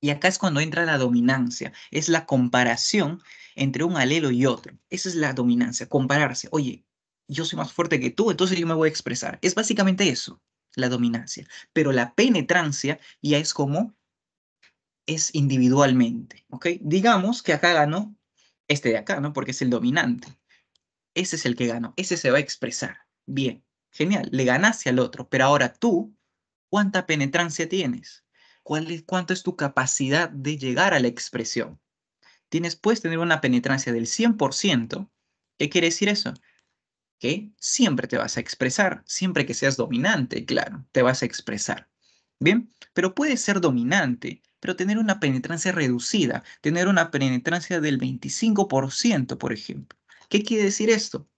Y acá es cuando entra la dominancia, es la comparación entre un alelo y otro. Esa es la dominancia, compararse. Oye, yo soy más fuerte que tú, entonces yo me voy a expresar. Es básicamente eso, la dominancia. Pero la penetrancia ya es como es individualmente, ¿ok? Digamos que acá ganó este de acá, ¿no? Porque es el dominante. Ese es el que ganó, ese se va a expresar. Bien, genial, le ganaste al otro, pero ahora tú, ¿cuánta penetrancia tienes? ¿Cuánto es tu capacidad de llegar a la expresión? Puedes tener una penetrancia del 100%. ¿Qué quiere decir eso? Que siempre te vas a expresar, siempre que seas dominante, claro, te vas a expresar. Bien, pero puedes ser dominante, pero tener una penetrancia reducida, tener una penetrancia del 25%, por ejemplo. ¿Qué quiere decir esto?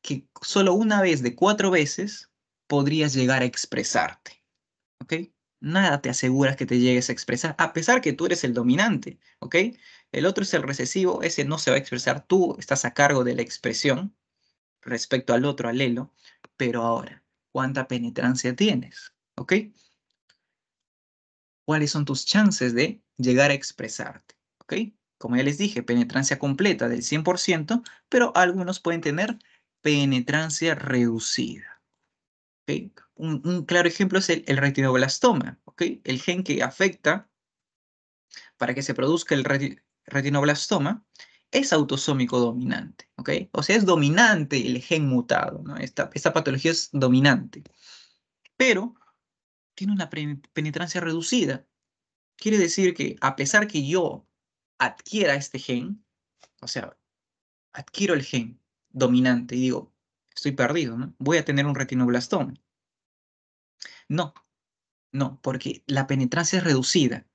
Que solo una vez de 4 veces podrías llegar a expresarte, ¿ok? Nada te asegura que te llegues a expresar, a pesar que tú eres el dominante, ¿ok? El otro es el recesivo, ese no se va a expresar, tú estás a cargo de la expresión respecto al otro alelo, pero ahora, ¿cuánta penetrancia tienes? ¿Ok? ¿Cuáles son tus chances de llegar a expresarte? ¿Ok? Como ya les dije, penetrancia completa del 100%, pero algunos pueden tener penetrancia reducida. ¿Ok? Un claro ejemplo es el retinoblastoma, ¿ok? El gen que afecta para que se produzca el retinoblastoma es autosómico dominante, ¿ok? O sea, es dominante el gen mutado, ¿no? Esta patología es dominante, pero tiene una penetrancia reducida. Quiere decir que a pesar que yo adquiera este gen, o sea, adquiero el gen dominante y digo, estoy perdido, ¿no? Voy a tener un retinoblastoma. No, no, porque la penetrancia es reducida.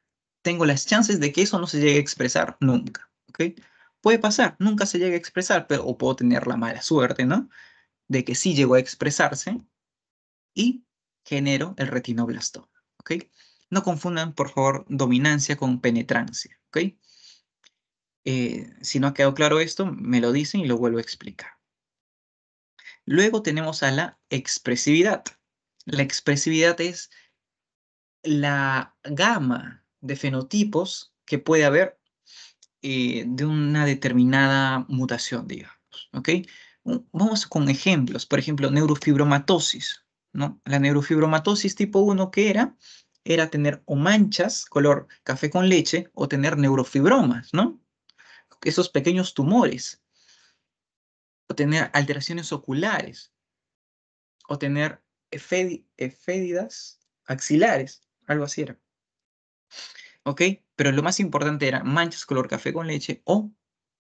Tengo las chances de que eso no se llegue a expresar nunca, ¿ok? Puede pasar, nunca se llegue a expresar, pero o puedo tener la mala suerte, ¿no? De que sí llegó a expresarse y genero el retinoblastoma, ¿ok? No confundan, por favor, dominancia con penetrancia, ¿ok? Si no ha quedado claro esto, me lo dicen y lo vuelvo a explicar. Luego tenemos a la expresividad. La expresividad es la gama de fenotipos que puede haber de una determinada mutación, digamos, ¿ok? Vamos con ejemplos, por ejemplo, neurofibromatosis, ¿no? La neurofibromatosis tipo 1, ¿qué era? Era tener o manchas color café con leche o tener neurofibromas, ¿no? Esos pequeños tumores, o tener alteraciones oculares, o tener efédidas axilares, algo así era. ¿Ok? Pero lo más importante era manchas color café con leche o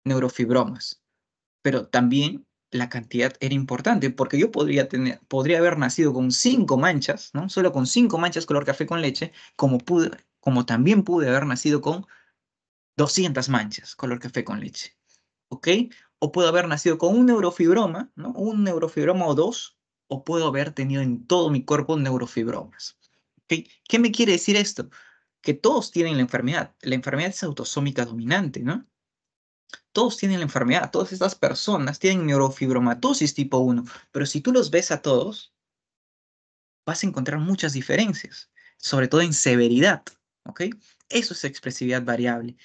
neurofibromas. Pero también la cantidad era importante, porque yo podría haber nacido con 5 manchas, ¿no? Solo con 5 manchas color café con leche, como también pude haber nacido con 200 manchas color café con leche. ¿Ok? O puedo haber nacido con un neurofibroma, ¿no? Un neurofibroma o dos, o puedo haber tenido en todo mi cuerpo neurofibromas. ¿Ok? ¿Qué me quiere decir esto? Que todos tienen la enfermedad. La enfermedad es autosómica dominante, ¿no? Todos tienen la enfermedad. Todas estas personas tienen neurofibromatosis tipo 1. Pero si tú los ves a todos, vas a encontrar muchas diferencias, sobre todo en severidad. ¿Ok? Eso es expresividad variable.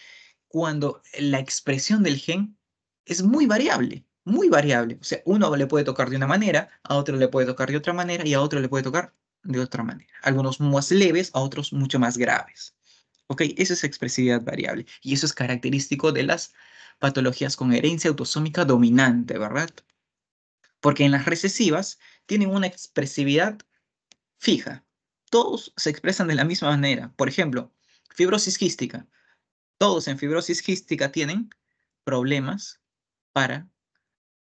Cuando la expresión del gen es muy variable, muy variable. O sea, uno le puede tocar de una manera, a otro le puede tocar de otra manera y a otro le puede tocar de otra manera. Algunos más leves, a otros mucho más graves. ¿Ok? Eso es expresividad variable. Y eso es característico de las patologías con herencia autosómica dominante, ¿verdad? Porque en las recesivas tienen una expresividad fija. Todos se expresan de la misma manera. Por ejemplo, fibrosis quística. Todos en fibrosis quística tienen problemas para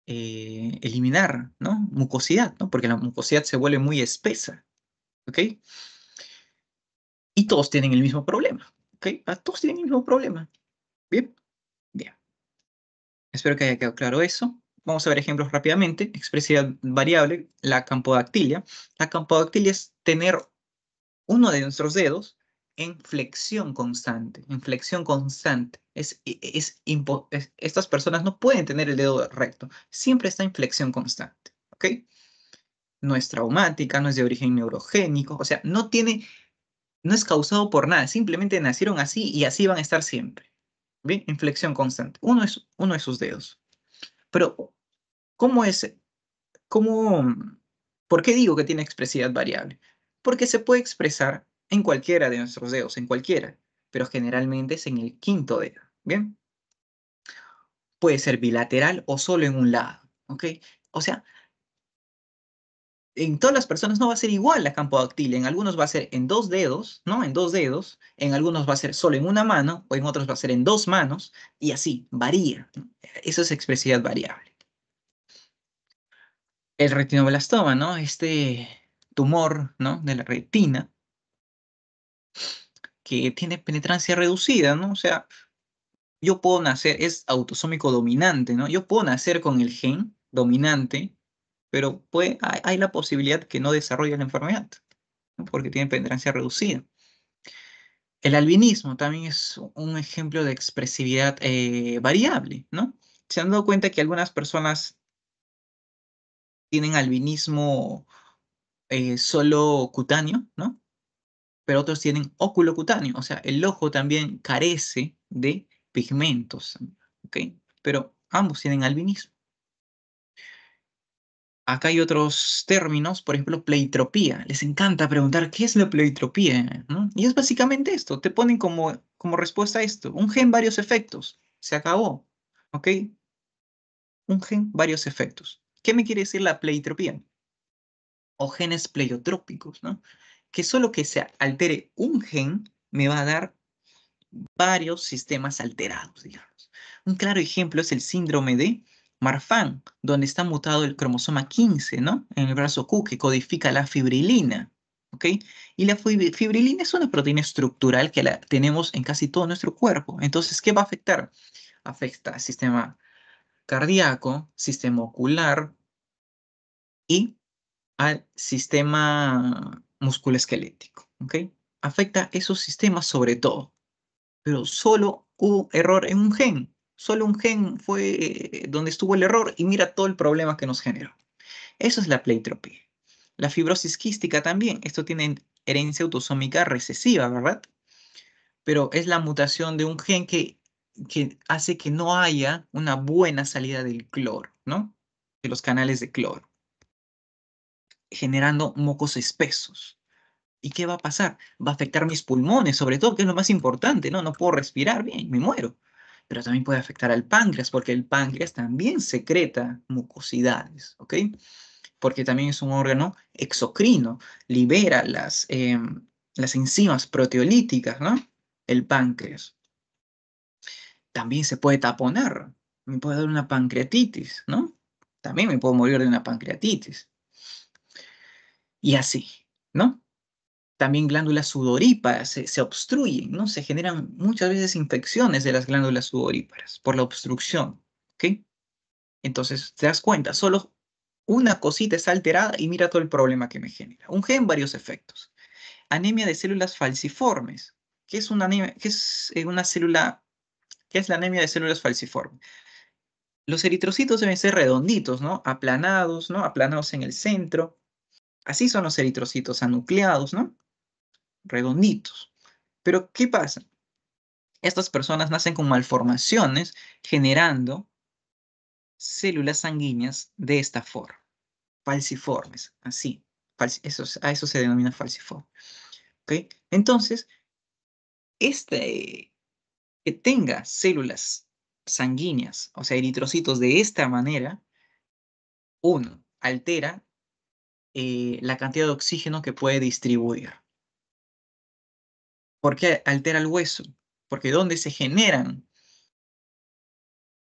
eliminar, ¿no? Mucosidad, ¿no? Porque la mucosidad se vuelve muy espesa, ¿ok? Y todos tienen el mismo problema, ¿ok? Todos tienen el mismo problema. Bien, bien. Espero que haya quedado claro eso. Vamos a ver ejemplos rápidamente. Expresividad variable, la campodactilia. La campodactilia es tener uno de nuestros dedos en flexión constante, en flexión constante. Estas personas no pueden tener el dedo recto, siempre está en flexión constante, ¿ok? No es traumática, no es de origen neurogénico, o sea, no es causado por nada, simplemente nacieron así y así van a estar siempre, ¿bien? En flexión constante, uno de sus dedos. Pero, ¿cómo es? ¿Cómo, por qué digo que tiene expresividad variable? Porque se puede expresar en cualquiera de nuestros dedos, en cualquiera, pero generalmente es en el quinto dedo, ¿bien? Puede ser bilateral o solo en un lado, ¿ok? O sea, en todas las personas no va a ser igual la campodactilia. En algunos va a ser en dos dedos, ¿no? En dos dedos. En algunos va a ser solo en una mano o en otros va a ser en dos manos y así, varía, ¿no? Eso es expresividad variable. El retinoblastoma, ¿no? Este tumor, ¿no? De la retina que tiene penetrancia reducida, ¿no? O sea, yo puedo nacer, es autosómico dominante, ¿no? Yo puedo nacer con el gen dominante, pero hay la posibilidad que no desarrolle la enfermedad, ¿no? Porque tiene penetrancia reducida. El albinismo también es un ejemplo de expresividad variable, ¿no? Se han dado cuenta que algunas personas tienen albinismo solo cutáneo, ¿no? Pero otros tienen óculo cutáneo, o sea, el ojo también carece de pigmentos, ¿ok? Pero ambos tienen albinismo. Acá hay otros términos, por ejemplo, pleitropía. Les encanta preguntar, ¿qué es la pleitropía? ¿No? Y es básicamente esto, te ponen como respuesta a esto, un gen, varios efectos, se acabó, ¿ok? Un gen, varios efectos. ¿Qué me quiere decir la pleitropía? O genes pleiotrópicos, ¿no? Que solo que se altere un gen me va a dar varios sistemas alterados, digamos. Un claro ejemplo es el síndrome de Marfan, donde está mutado el cromosoma 15, ¿no? En el brazo Q, que codifica la fibrilina, ¿ok? Y la fibrilina es una proteína estructural que la tenemos en casi todo nuestro cuerpo. Entonces, ¿qué va a afectar? Afecta al sistema cardíaco, sistema ocular y al sistema musculoesquelético, ¿ok? Afecta esos sistemas sobre todo, pero solo hubo error en un gen. Solo un gen fue donde estuvo el error y mira todo el problema que nos generó. Eso es la pleitropía. La fibrosis quística también. Esto tiene herencia autosómica recesiva, ¿verdad? Pero es la mutación de un gen que hace que no haya una buena salida del cloro, ¿no? De los canales de cloro, generando mocos espesos. ¿Y qué va a pasar? Va a afectar mis pulmones, sobre todo, que es lo más importante, ¿no? No puedo respirar bien, me muero. Pero también puede afectar al páncreas, porque el páncreas también secreta mucosidades, ¿ok? Porque también es un órgano exocrino, libera las enzimas proteolíticas, ¿no? El páncreas. También se puede taponar, me puede dar una pancreatitis, ¿no? También me puedo morir de una pancreatitis. Y así, ¿no? También glándulas sudoríparas se obstruyen, ¿no? Se generan muchas veces infecciones de las glándulas sudoríparas por la obstrucción, ¿ok? Entonces, te das cuenta, solo Una cosita está alterada y mira todo el problema que me genera. Un gen, varios efectos. Anemia de células falciformes. ¿Qué es una anemia? ¿Qué es una célula? ¿Qué es la anemia de células falciformes? Los eritrocitos deben ser redonditos, ¿no? Aplanados, ¿no? Aplanados en el centro. Así son los eritrocitos anucleados, ¿no? Redonditos. Pero, ¿qué pasa? Estas personas nacen con malformaciones generando células sanguíneas de esta forma, falciformes, así. A eso se denomina falciforme. ¿Ok? Entonces, que tenga células sanguíneas, o sea, eritrocitos de esta manera, uno, altera la cantidad de oxígeno que puede distribuir. ¿Por qué altera el hueso? Porque ¿dónde se generan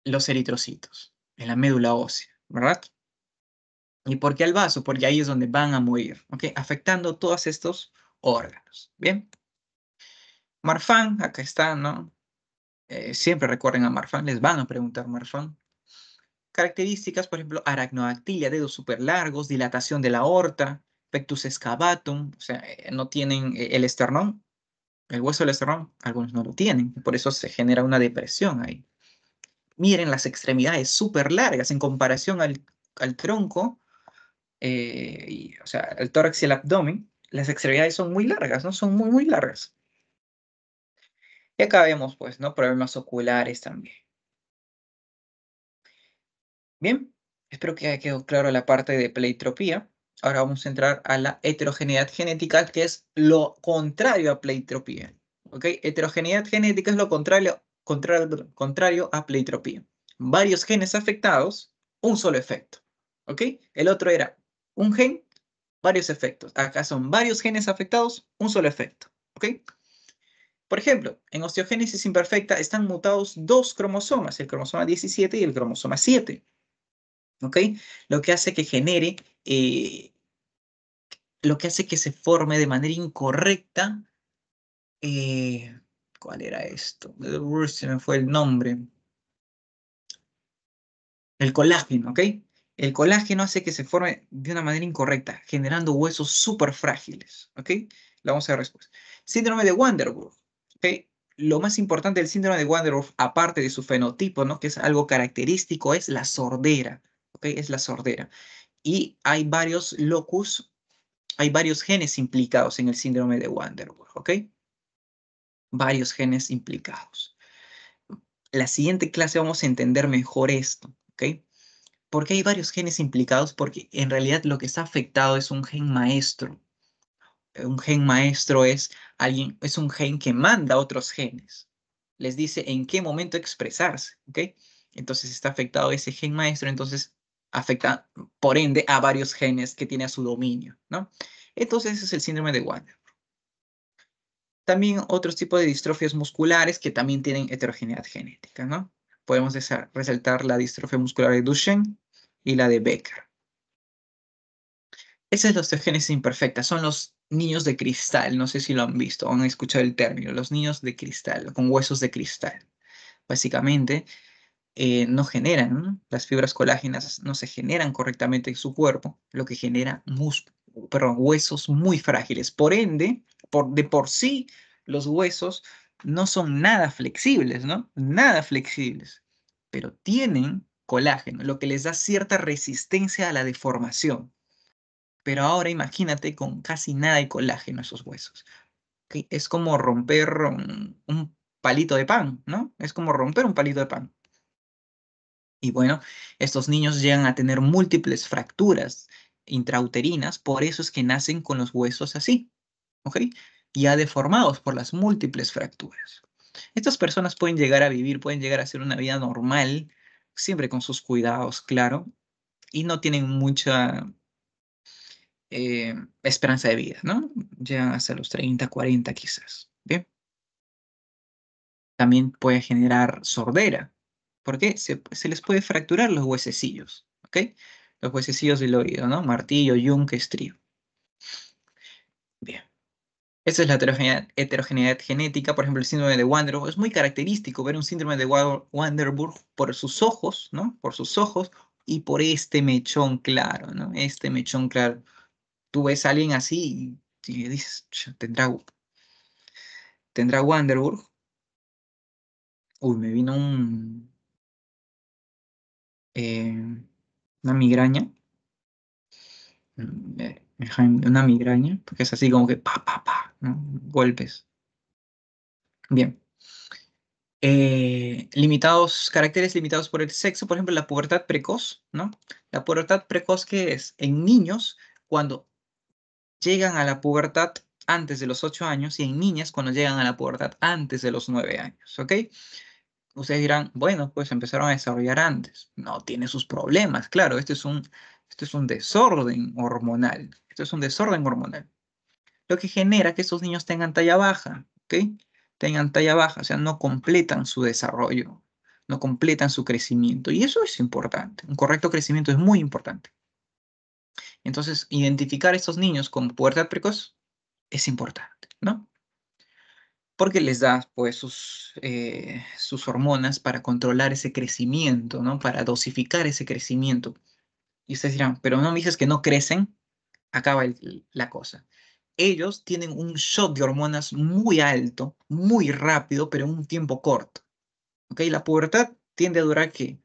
los eritrocitos? En la médula ósea, ¿verdad? ¿Y por qué al vaso? Porque ahí es donde van a morir, ¿ok? Afectando todos estos órganos, ¿bien? Marfan, acá está, ¿no? Siempre recuerden a Marfan, les van a preguntar Marfan. Características, por ejemplo, aracnodactilia, dedos súper largos, dilatación de la aorta, pectus excavatum, o sea, no tienen el esternón, el hueso del esternón, algunos no lo tienen, por eso se genera una depresión ahí. Miren las extremidades súper largas en comparación al tronco, o sea, el tórax y el abdomen, las extremidades son muy largas, ¿no? Son muy, muy largas. Y acá vemos, pues, ¿no? Problemas oculares también. Bien, espero que haya quedado claro la parte de pleitropía. Ahora vamos a entrar a la heterogeneidad genética, que es lo contrario a pleitropía. ¿Ok? Heterogeneidad genética es lo contrario a pleitropía. Varios genes afectados, un solo efecto. ¿Ok? El otro era un gen, varios efectos. Acá son varios genes afectados, un solo efecto. ¿Ok? Por ejemplo, en osteogénesis imperfecta están mutados dos cromosomas, el cromosoma 17 y el cromosoma 7. ¿Ok? Lo que hace que genere, lo que hace que se forme de manera incorrecta, eh, ¿cuál era esto? Se me fue el nombre. El colágeno, ¿ok? El colágeno hace que se forme de una manera incorrecta, generando huesos súper frágiles, ¿ok? Lo vamos a ver después. Síndrome de Wanderburg, ¿ok? Lo más importante del síndrome de Wanderburg, aparte de su fenotipo, ¿no? Que es algo característico, es la sordera, ¿ok? Es la sordera. Y hay varios locus, hay varios genes implicados en el síndrome de Wanderburg, ¿ok? Varios genes implicados. La siguiente clase vamos a entender mejor esto, ¿ok? ¿Por qué hay varios genes implicados? Porque en realidad lo que está afectado es un gen maestro. Un gen maestro es un gen que manda a otros genes. Les dice en qué momento expresarse, ¿ok? Entonces está afectado ese gen maestro, entonces afecta, por ende, a varios genes que tiene a su dominio, ¿no? Entonces ese es el síndrome de Wander. También otros tipos de distrofias musculares que también tienen heterogeneidad genética, ¿no? Podemos resaltar la distrofia muscular de Duchenne y la de Becker. Esa es la osteogénesis imperfecta, son los niños de cristal, no sé si lo han visto o han escuchado el término, los niños de cristal, con huesos de cristal. Básicamente, no generan, ¿no? Las fibras colágenas no se generan correctamente en su cuerpo, lo que genera huesos muy frágiles. Por ende, de por sí, los huesos no son nada flexibles, ¿no? Nada flexibles, pero tienen colágeno, lo que les da cierta resistencia a la deformación. Pero ahora imagínate con casi nada de colágeno esos huesos. ¿Ok? Es como romper un palito de pan, ¿no? Es como romper un palito de pan. Y bueno, estos niños llegan a tener múltiples fracturas intrauterinas, por eso es que nacen con los huesos así, ¿ok? Ya deformados por las múltiples fracturas. Estas personas pueden llegar a vivir, pueden llegar a hacer una vida normal, siempre con sus cuidados, claro, y no tienen mucha esperanza de vida, ¿no? Llegan hasta los 30, 40 quizás. Bien. También puede generar sordera. ¿Por qué? Se les puede fracturar los huesecillos, ¿ok? Los huesecillos del oído, ¿no? Martillo, yunque, estrío. Bien. Esa es la heterogeneidad genética. Por ejemplo, el síndrome de Wanderburg. Es muy característico ver un síndrome de Wanderburg por sus ojos, ¿no? Por sus ojos y por este mechón claro, ¿no? Este mechón claro. Tú ves a alguien así y dices, "Ch, tendrá Wanderburg". Uy, me vino eh, una migraña. Una migraña, porque es así como que pa, pa, pa, ¿no? Golpes. Bien. Caracteres limitados por el sexo, por ejemplo, la pubertad precoz, ¿no? La pubertad precoz, ¿qué es? En niños, cuando llegan a la pubertad antes de los 8 años y en niñas cuando llegan a la pubertad antes de los 9 años, ¿ok? Ustedes dirán, bueno, pues empezaron a desarrollar antes. No, tiene sus problemas, claro, esto es un desorden hormonal. Esto es un desorden hormonal. Lo que genera que esos niños tengan talla baja, ¿ok? Tengan talla baja, o sea, no completan su desarrollo, no completan su crecimiento. Y eso es importante. Un correcto crecimiento es muy importante. Entonces, identificar a estos niños con pubertad precoz es importante, ¿no? Porque les da, pues, sus hormonas para controlar ese crecimiento, ¿no? Para dosificar ese crecimiento. Y ustedes dirán, pero no me dices que no crecen. Acaba la cosa. Ellos tienen un shot de hormonas muy alto, muy rápido, pero en un tiempo corto. ¿Ok? La pubertad tiende a durar, ¿qué?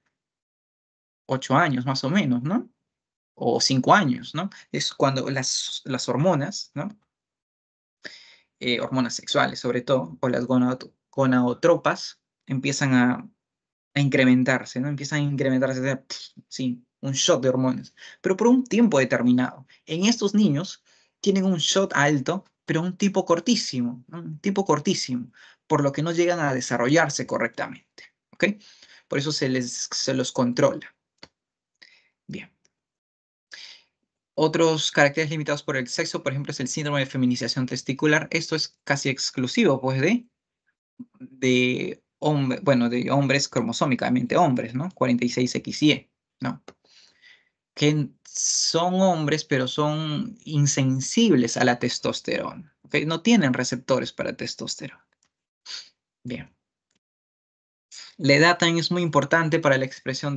8 años más o menos, ¿no? O 5 años, ¿no? Es cuando las hormonas, ¿no? Hormonas sexuales sobre todo, o las gonadotropas, empiezan a incrementarse, ¿no? Empiezan a incrementarse, sí, un shot de hormonas, pero por un tiempo determinado. En estos niños tienen un shot alto, pero un tipo cortísimo, ¿no? Un tipo cortísimo, por lo que no llegan a desarrollarse correctamente, ¿ok? Por eso se los controla. Bien. Otros caracteres limitados por el sexo, por ejemplo, es el síndrome de feminización testicular. Esto es casi exclusivo, pues, bueno, de hombres cromosómicamente hombres, ¿no? 46XY, ¿no? Que son hombres, pero son insensibles a la testosterona, ¿ok? No tienen receptores para testosterona. Bien. La edad también es muy importante para la expresión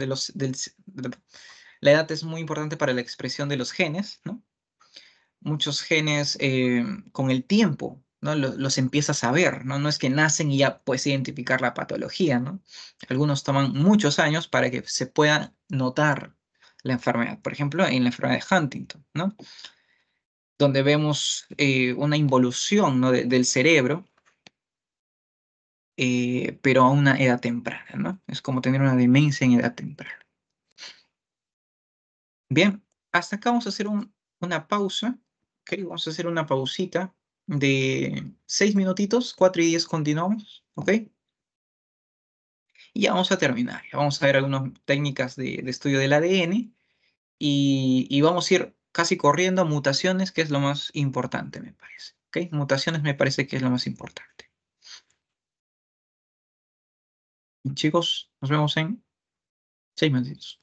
la edad es muy importante para la expresión de los genes, ¿no? Muchos genes con el tiempo, ¿no? Los empiezas a ver, ¿no? No es que nacen y ya puedes identificar la patología, ¿no? Algunos toman muchos años para que se pueda notar la enfermedad. Por ejemplo, en la enfermedad de Huntington, ¿no? Donde vemos una involución, ¿no? del cerebro, pero a una edad temprana, ¿no? Es como tener una demencia en edad temprana. Bien, hasta acá vamos a hacer una pausa, ¿ok? Vamos a hacer una pausita de 6 minutitos, 4:10 continuamos, ¿ok? Y ya vamos a terminar, ya vamos a ver algunas técnicas de estudio del ADN y vamos a ir casi corriendo a mutaciones, que es lo más importante, me parece, ¿ok? Mutaciones me parece que es lo más importante. Chicos, nos vemos en 6 minutitos.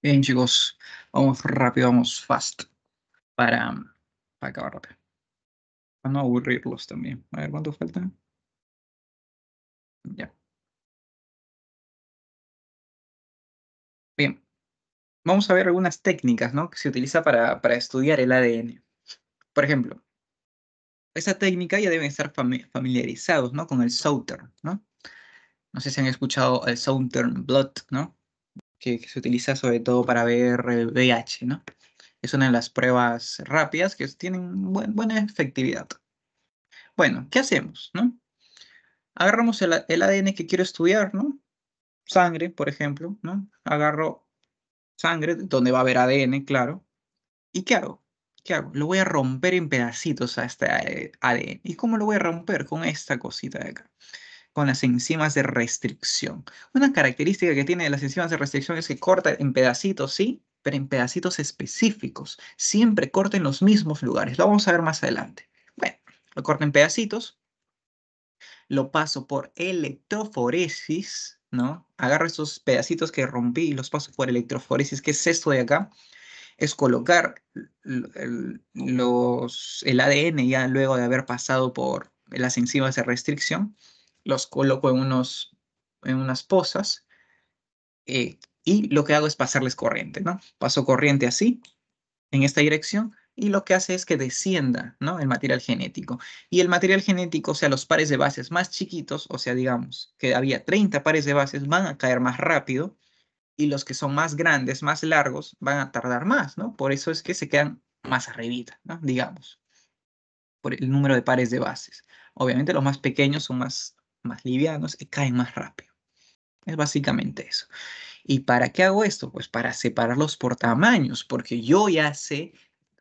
Bien, chicos, vamos rápido, vamos fast para, para acabar rápido. Para no aburrirlos también. A ver, ¿cuánto falta? Ya. Bien, vamos a ver algunas técnicas, ¿no? Que se utiliza para estudiar el ADN. Por ejemplo, esa técnica ya deben estar familiarizados, ¿no? Con el Southern, ¿no? No sé si han escuchado el Southern Blot, ¿no? Que se utiliza sobre todo para ver el VIH, ¿no? Es una de las pruebas rápidas que tienen buena efectividad. Bueno, ¿qué hacemos, no? Agarramos el ADN que quiero estudiar, ¿no? Sangre, por ejemplo, ¿no? Agarro sangre, donde va a haber ADN, claro. ¿Y qué hago? ¿Qué hago? Lo voy a romper en pedacitos a este ADN. ¿Y cómo lo voy a romper? Con esta cosita de acá, con las enzimas de restricción. Una característica que tiene las enzimas de restricción es que corta en pedacitos, sí, pero en pedacitos específicos. Siempre corta en los mismos lugares. Lo vamos a ver más adelante. Bueno, lo corto en pedacitos, lo paso por electroforesis, ¿no? Agarro estos pedacitos que rompí y los paso por electroforesis. ¿Qué es esto de acá? Es colocar el ADN ya luego de haber pasado por las enzimas de restricción, los coloco en unas pozas y lo que hago es pasarles corriente, ¿no? Paso corriente así en esta dirección y lo que hace es que descienda, ¿no? El material genético. Y el material genético, o sea, los pares de bases más chiquitos, o sea, digamos que había 30 pares de bases, van a caer más rápido y los que son más grandes, más largos, van a tardar más, ¿no? Por eso es que se quedan más arribita, ¿no? Digamos, por el número de pares de bases. Obviamente los más pequeños son más livianos y caen más rápido. Es básicamente eso. ¿Y para qué hago esto? Pues para separarlos por tamaños, porque yo ya sé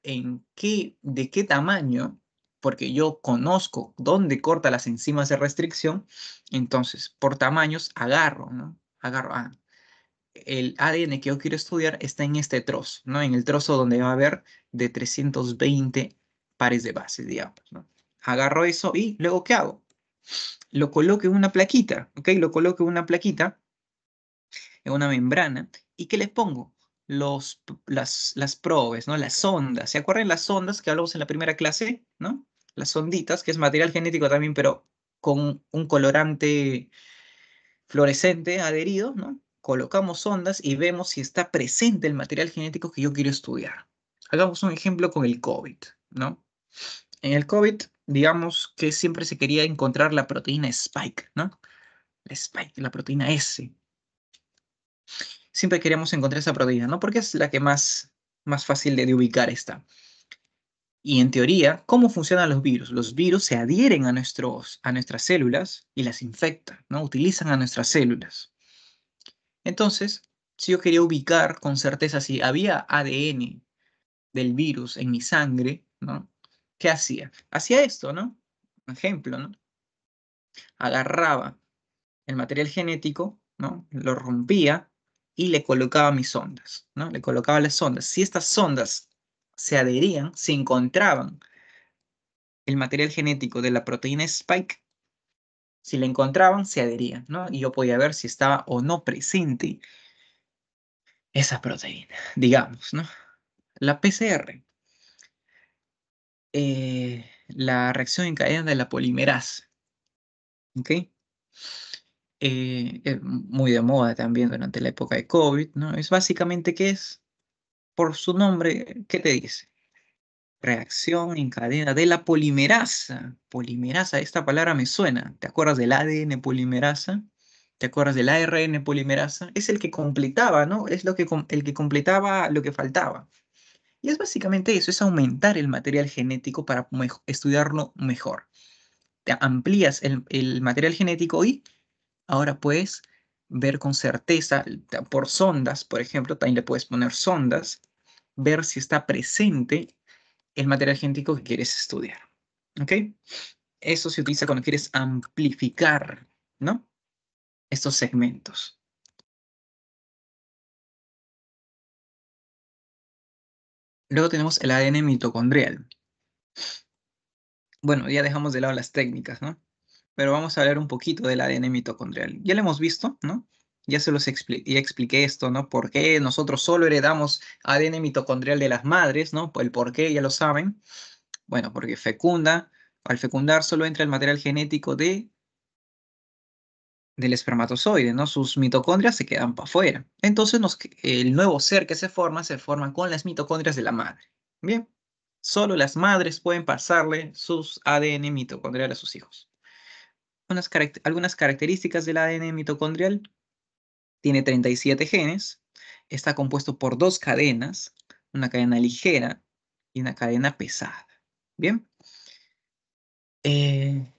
de qué tamaño, porque yo conozco dónde corta las enzimas de restricción, entonces por tamaños agarro, ¿no? Agarro, el ADN que yo quiero estudiar está en este trozo, ¿no? En el trozo donde va a haber de 320 pares de bases, digamos, ¿no? Agarro eso y luego, ¿qué hago? Lo coloco en una plaquita, ¿ok? Lo coloco en una plaquita en una membrana. ¿Y qué les pongo? Las probes, ¿no? Las sondas. ¿Se acuerdan las sondas que hablamos en la primera clase? ¿No? Las sonditas, que es material genético también, pero con un colorante fluorescente adherido, ¿no? Colocamos sondas y vemos si está presente el material genético que yo quiero estudiar. Hagamos un ejemplo con el COVID, ¿no? En el COVID, digamos que siempre se quería encontrar la proteína Spike, ¿no? La Spike, la proteína S. Siempre queríamos encontrar esa proteína, ¿no? Porque es la que más fácil de ubicar está. Y en teoría, ¿cómo funcionan los virus? Los virus se adhieren a nuestras células y las infectan, ¿no? Utilizan a nuestras células. Entonces, si yo quería ubicar con certeza si había ADN del virus en mi sangre, ¿no? ¿Qué hacía? Hacía esto, ¿no? Ejemplo, ¿no? Agarraba el material genético, ¿no? Lo rompía y le colocaba mis sondas, ¿no? Le colocaba las sondas. Si estas sondas se adherían, se encontraban el material genético de la proteína Spike, si la encontraban, se adherían, ¿no? Y yo podía ver si estaba o no presente esa proteína, digamos, ¿no? La PCR, la reacción en cadena de la polimerasa, ¿ok? Muy de moda también durante la época de COVID, ¿no? Es básicamente, ¿qué es? Por su nombre, ¿qué te dice? Reacción en cadena de la polimerasa. Polimerasa, esta palabra me suena. ¿Te acuerdas del ADN polimerasa? ¿Te acuerdas del ARN polimerasa? Es el que completaba, ¿no? Es el que completaba lo que faltaba. Y es básicamente eso, es aumentar el material genético para estudiarlo mejor. Te amplías el material genético y ahora puedes ver con certeza por sondas, por ejemplo, también le puedes poner sondas, ver si está presente el material genético que quieres estudiar. ¿Ok? Eso se utiliza cuando quieres amplificar, ¿no? Estos segmentos. Luego tenemos el ADN mitocondrial. Bueno, ya dejamos de lado las técnicas, ¿no? Pero vamos a hablar un poquito del ADN mitocondrial. Ya lo hemos visto, ¿no? Ya ya expliqué esto, ¿no? ¿Por qué nosotros solo heredamos ADN mitocondrial de las madres, ¿no? El por qué ya lo saben. Bueno, porque al fecundar solo entra el material genético del espermatozoide, ¿no? Sus mitocondrias se quedan para afuera. Entonces, el nuevo ser que se forma con las mitocondrias de la madre. Bien, solo las madres pueden pasarle sus ADN mitocondrial a sus hijos. Algunas características del ADN mitocondrial: tiene 37 genes, está compuesto por dos cadenas, una cadena ligera y una cadena pesada. Bien, eh,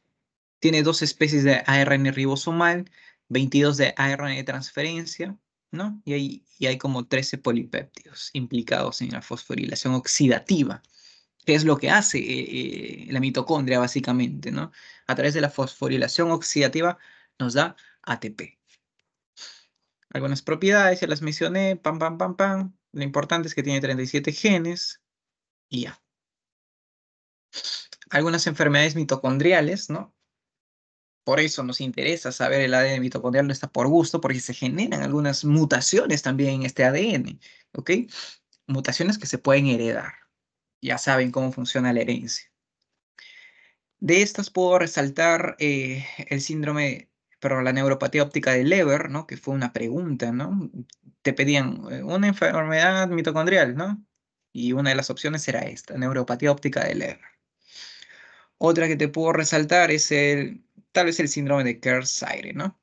tiene dos especies de ARN ribosomal, 22 de ARN de transferencia, ¿no? Y hay como 13 polipéptidos implicados en la fosforilación oxidativa, que es lo que hace la mitocondria básicamente, ¿no? A través de la fosforilación oxidativa nos da ATP. Algunas propiedades, ya las mencioné, pam, pam, pam, pam. Lo importante es que tiene 37 genes y ya. Algunas enfermedades mitocondriales, ¿no? Por eso nos interesa saber el ADN mitocondrial, no está por gusto, porque se generan algunas mutaciones también en este ADN, ¿ok? Mutaciones que se pueden heredar. Ya saben cómo funciona la herencia. De estas puedo resaltar el síndrome, perdón, la neuropatía óptica de Leber, ¿no? Que fue una pregunta, ¿no? Te pedían una enfermedad mitocondrial, ¿no? Y una de las opciones era esta, neuropatía óptica de Leber. Otra que te puedo resaltar es tal vez el síndrome de Kearns-Sayre, ¿no?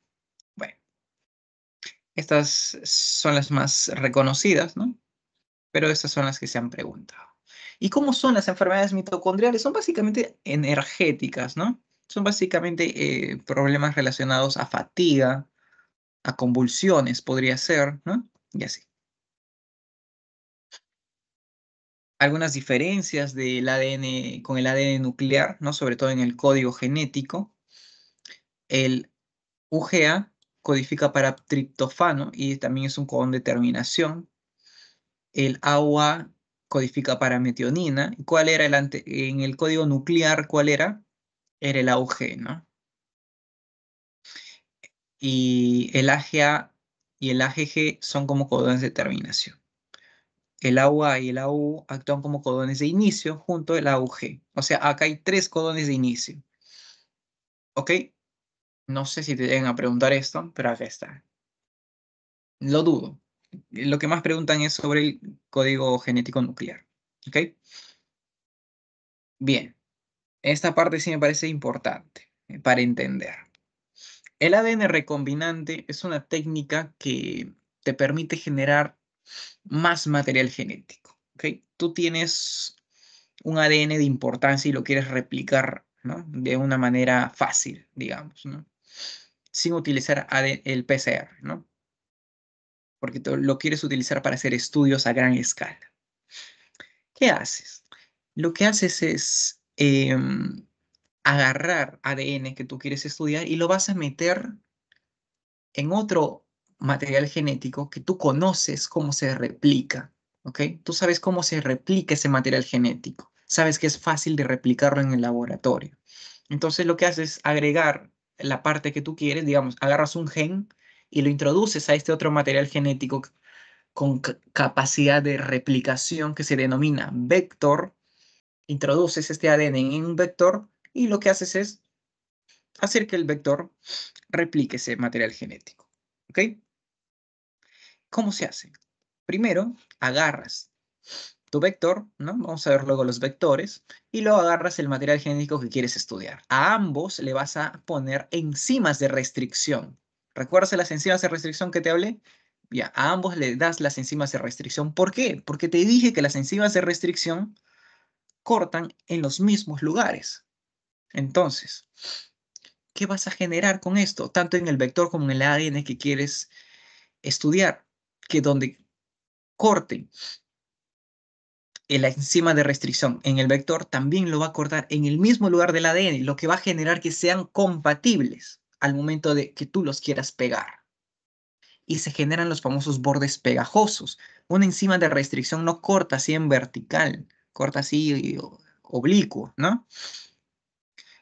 Bueno, estas son las más reconocidas, ¿no? Pero estas son las que se han preguntado. ¿Y cómo son las enfermedades mitocondriales? Son básicamente energéticas, ¿no? Son básicamente problemas relacionados a fatiga, a convulsiones, podría ser, ¿no? Y así. Algunas diferencias del ADN con el ADN nuclear, ¿no? Sobre todo en el código genético. El UGA codifica para triptofano y también es un codón de terminación. El AUA codifica para metionina. ¿Cuál era en el código nuclear? ¿Cuál era? Era el AUG, ¿no? Y el AGA y el AGG son como codones de terminación. El AUA y el AU actúan como codones de inicio junto al AUG. O sea, acá hay tres codones de inicio. ¿Ok? No sé si te llegan a preguntar esto, pero acá está. Lo dudo. Lo que más preguntan es sobre el código genético nuclear. ¿Ok? Bien. Esta parte sí me parece importante para entender. El ADN recombinante es una técnica que te permite generar más material genético. ¿Ok? Tú tienes un ADN de importancia y lo quieres replicar, ¿no? De una manera fácil, digamos, ¿no? Sin utilizar el PCR, ¿no? Porque lo quieres utilizar para hacer estudios a gran escala. ¿Qué haces? Lo que haces es agarrar ADN que tú quieres estudiar y lo vas a meter en otro material genético que tú conoces cómo se replica, ¿ok? Tú sabes cómo se replica ese material genético. Sabes que es fácil de replicarlo en el laboratorio. Entonces lo que haces es agregar la parte que tú quieres, digamos, agarras un gen y lo introduces a este otro material genético con capacidad de replicación que se denomina vector. Introduces este ADN en un vector y lo que haces es hacer que el vector replique ese material genético. ¿Ok? ¿Cómo se hace? Primero, agarras tu vector, ¿no? Vamos a ver luego los vectores, y luego agarras el material genético que quieres estudiar. A ambos le vas a poner enzimas de restricción. ¿Recuerdas las enzimas de restricción que te hablé? Ya, a ambos le das las enzimas de restricción. ¿Por qué? Porque te dije que las enzimas de restricción cortan en los mismos lugares. Entonces, ¿qué vas a generar con esto? Tanto en el vector como en el ADN que quieres estudiar, que donde corte la enzima de restricción en el vector también lo va a cortar en el mismo lugar del ADN, lo que va a generar que sean compatibles al momento de que tú los quieras pegar. Y se generan los famosos bordes pegajosos. Una enzima de restricción no corta así en vertical, corta así oblicuo, ¿no?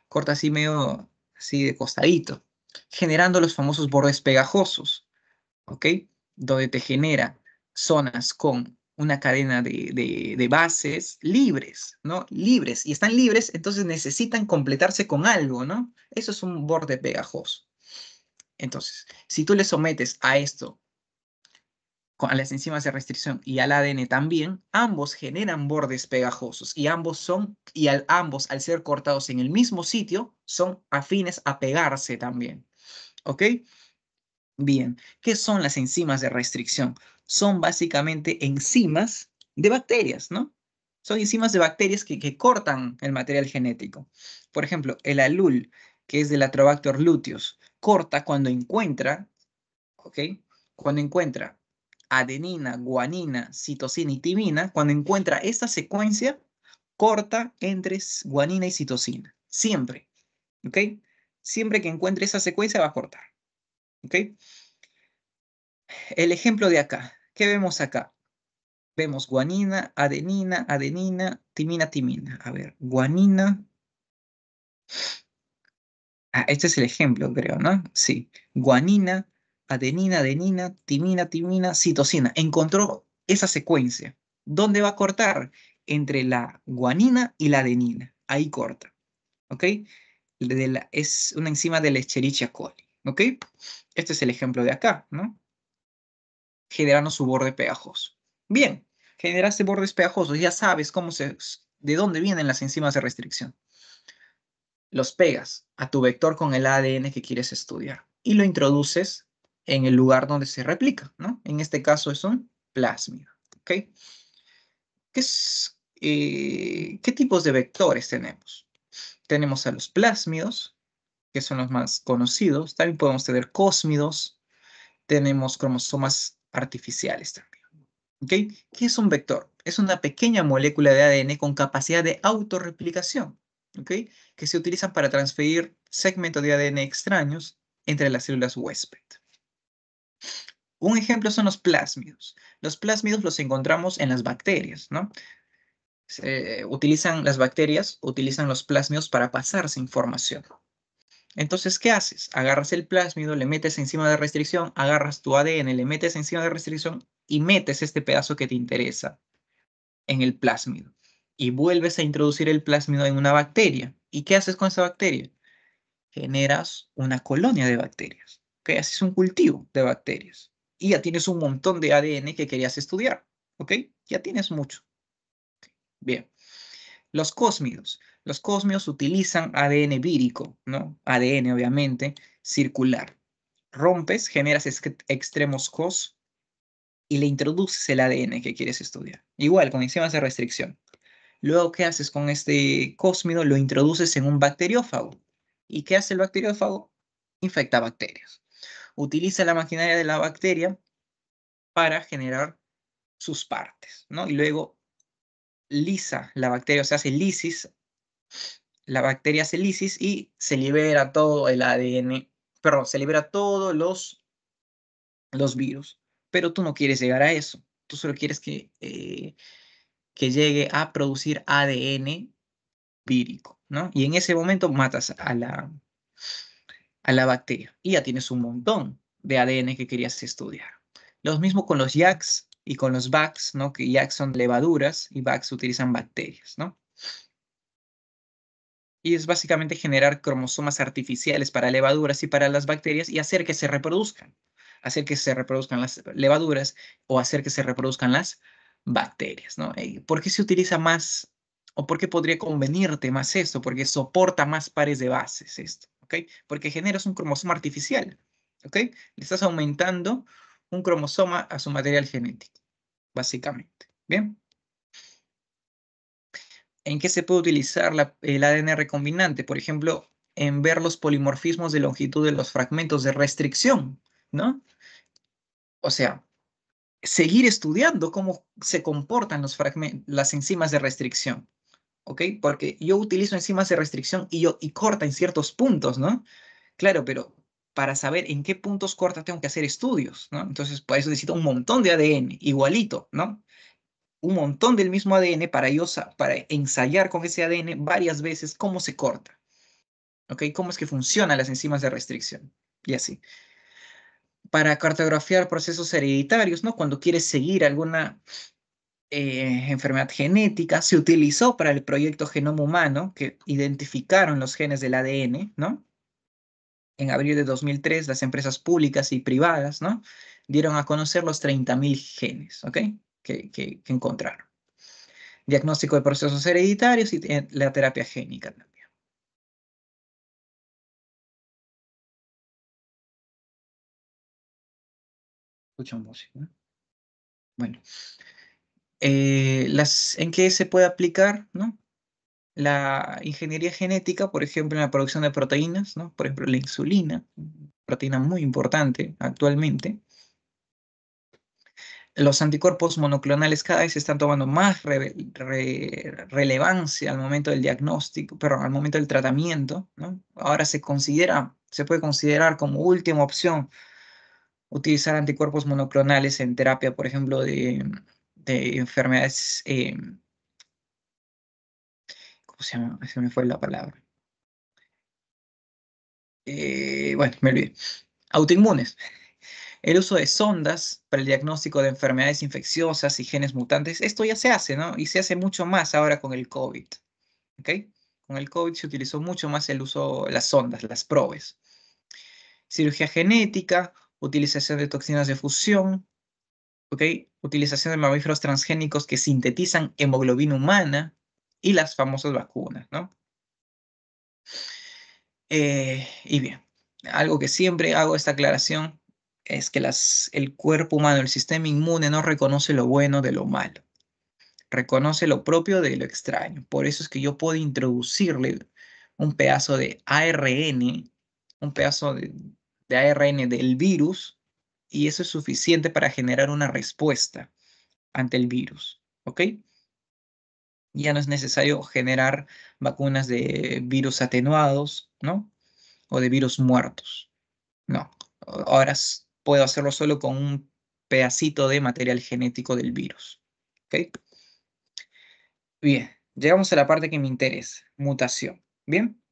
Corta así medio así de costadito, generando los famosos bordes pegajosos. ¿ok? Donde te genera zonas con una cadena de bases libres, ¿no? Libres, y están libres, entonces necesitan completarse con algo, ¿no? Eso es un borde pegajoso. Entonces, si tú le sometes a esto, a las enzimas de restricción y al ADN también, ambos generan bordes pegajosos y ambos, al ser cortados en el mismo sitio, son afines a pegarse también, ¿ok? Bien, ¿qué son las enzimas de restricción? Son básicamente enzimas de bacterias, ¿no? Son enzimas de bacterias que cortan el material genético. Por ejemplo, el alul, que es del Atrobacter luteus, corta cuando encuentra, ¿ok? Cuando encuentra adenina, guanina, citosina y timina, cuando encuentra esta secuencia, corta entre guanina y citosina. Siempre, ¿ok? Siempre que encuentre esa secuencia va a cortar, ¿ok? El ejemplo de acá, ¿qué vemos acá? Vemos guanina, adenina, adenina, timina, timina. A ver, guanina. Este es el ejemplo, creo, ¿no? Sí. Guanina, adenina, adenina, timina, timina, citosina. Encontró esa secuencia. ¿Dónde va a cortar? Entre la guanina y la adenina. Ahí corta, ¿ok? Es una enzima de la Escherichia coli, ¿ok? Este es el ejemplo de acá, ¿no? Generando su borde pegajoso. Bien, generaste bordes pegajosos, ya sabes de dónde vienen las enzimas de restricción. Los pegas a tu vector con el ADN que quieres estudiar y lo introduces en el lugar donde se replica, ¿no? En este caso es un plásmido, ¿ok? ¿Qué tipos de vectores tenemos? Tenemos a los plásmidos, que son los más conocidos. También podemos tener cósmidos. Tenemos cromosomas artificiales también. ¿Ok? ¿Qué es un vector? Es una pequeña molécula de ADN con capacidad de autorreplicación, ¿ok? Que se utilizan para transferir segmentos de ADN extraños entre las células huésped. Un ejemplo son los plásmidos. Los plásmidos los encontramos en las bacterias, ¿no? Las bacterias utilizan los plásmidos para pasarse información. Entonces, ¿qué haces? Agarras el plásmido, le metes encima de restricción, agarras tu ADN, le metes encima de restricción y metes este pedazo que te interesa en el plásmido. Y vuelves a introducir el plásmido en una bacteria. ¿Y qué haces con esa bacteria? Generas una colonia de bacterias. ¿Ok? Haces un cultivo de bacterias. Y ya tienes un montón de ADN que querías estudiar. ¿Ok? Ya tienes mucho. Bien. Los cósmidos. Los cósmidos utilizan ADN vírico, ¿no? ADN, obviamente, circular. Rompes, generas extremos cos y le introduces el ADN que quieres estudiar. Igual, con enzimas de restricción. Luego, ¿qué haces con este cósmido? Lo introduces en un bacteriófago. ¿Y qué hace el bacteriófago? Infecta bacterias. Utiliza la maquinaria de la bacteria para generar sus partes, ¿no? Y luego lisa la bacteria, o sea, hace lisis. La bacteria hace lisis y se libera todo el ADN, perdón, se libera todos los virus. Pero tú no quieres llegar a eso. Tú solo quieres que llegue a producir ADN vírico, ¿no? Y en ese momento matas a la bacteria y ya tienes un montón de ADN que querías estudiar. Lo mismo con los YACs y con los BACs, ¿no? Que YACs son levaduras y BACs utilizan bacterias, ¿no? Y es básicamente generar cromosomas artificiales para levaduras y para las bacterias y hacer que se reproduzcan. Hacer que se reproduzcan las levaduras o hacer que se reproduzcan las bacterias, ¿no? ¿Por qué se utiliza más o por qué podría convenirte más esto? Porque soporta más pares de bases esto, ¿ok? Porque generas un cromosoma artificial, ¿ok? Le estás aumentando un cromosoma a su material genético, básicamente. ¿Bien? ¿En qué se puede utilizar el ADN recombinante? Por ejemplo, en ver los polimorfismos de longitud de los fragmentos de restricción, ¿no? O sea, seguir estudiando cómo se comportan las enzimas de restricción, ¿ok? Porque yo utilizo enzimas de restricción y corta en ciertos puntos, ¿no? Claro, pero para saber en qué puntos corta tengo que hacer estudios, ¿no? Entonces, para eso necesito un montón de ADN, igualito, ¿no? Un montón del mismo ADN para ensayar con ese ADN varias veces cómo se corta, ¿ok? Cómo es que funcionan las enzimas de restricción y así. para cartografiar procesos hereditarios, ¿no? Cuando quieres seguir alguna enfermedad genética, se utilizó para el proyecto Genoma Humano, que identificaron los genes del ADN, ¿no? En abril de 2003, las empresas públicas y privadas, ¿no? Dieron a conocer los 30.000 genes, ¿ok? Que encontraron. Diagnóstico de procesos hereditarios y la terapia génica también. Escucha música, ¿no? Bueno, ¿en qué se puede aplicar, ¿no? La ingeniería genética, por ejemplo, en la producción de proteínas, ¿no? Por ejemplo, la insulina, proteína muy importante actualmente. Los anticuerpos monoclonales cada vez están tomando más relevancia al momento del diagnóstico, pero al momento del tratamiento, ¿no? Ahora se puede considerar como última opción utilizar anticuerpos monoclonales en terapia, por ejemplo, de enfermedades, ¿cómo se llama? Se me fue la palabra. Bueno, me olvidé. Autoinmunes. El uso de sondas para el diagnóstico de enfermedades infecciosas y genes mutantes, esto ya se hace, ¿no? Y se hace mucho más ahora con el COVID, ¿ok? Con el COVID se utilizó mucho más el uso de las sondas, las probes. Cirugía genética, utilización de toxinas de fusión, ¿ok? Utilización de mamíferos transgénicos que sintetizan hemoglobina humana y las famosas vacunas, ¿no? Y bien, algo que siempre hago esta aclaración es que el cuerpo humano, el sistema inmune no reconoce lo bueno de lo malo, reconoce lo propio de lo extraño. Por eso es que yo puedo introducirle un pedazo de ARN, un pedazo de ARN del virus, y eso es suficiente para generar una respuesta ante el virus, ¿ok? Ya no es necesario generar vacunas de virus atenuados, ¿no? O de virus muertos. No, ahora puedo hacerlo solo con un pedacito de material genético del virus. ¿Ok? Bien, llegamos a la parte que me interesa, mutación. Bien,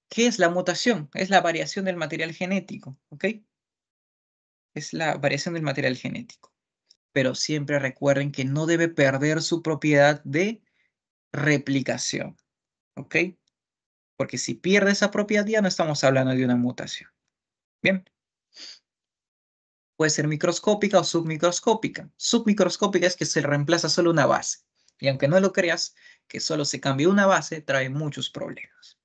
¿qué es la mutación? Es la variación del material genético. ¿Ok? Es la variación del material genético. Pero siempre recuerden que no debe perder su propiedad de replicación. ¿Ok? Porque si pierde esa propiedad ya no estamos hablando de una mutación. Bien. Puede ser microscópica o submicroscópica. Submicroscópica es que se reemplaza solo una base. Y aunque no lo creas, que solo se cambie una base trae muchos problemas.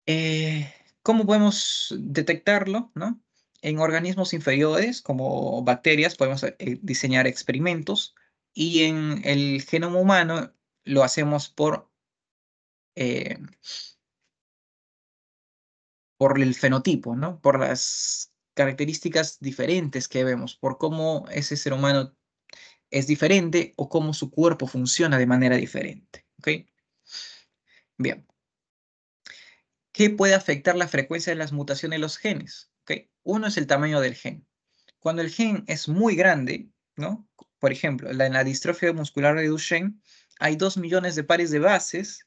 Eh, ¿Cómo podemos detectarlo, no? En organismos inferiores, como bacterias, podemos diseñar experimentos. Y en el genoma humano lo hacemos eh, por el fenotipo, ¿no? Por las características diferentes que vemos, por cómo ese ser humano es diferente o cómo su cuerpo funciona de manera diferente. ¿Ok? Bien. ¿Qué puede afectar la frecuencia de las mutaciones de los genes? ¿Ok? Uno es el tamaño del gen. Cuando el gen es muy grande, ¿no? Por ejemplo, en la distrofia muscular de Duchenne, hay 2 millones de pares de bases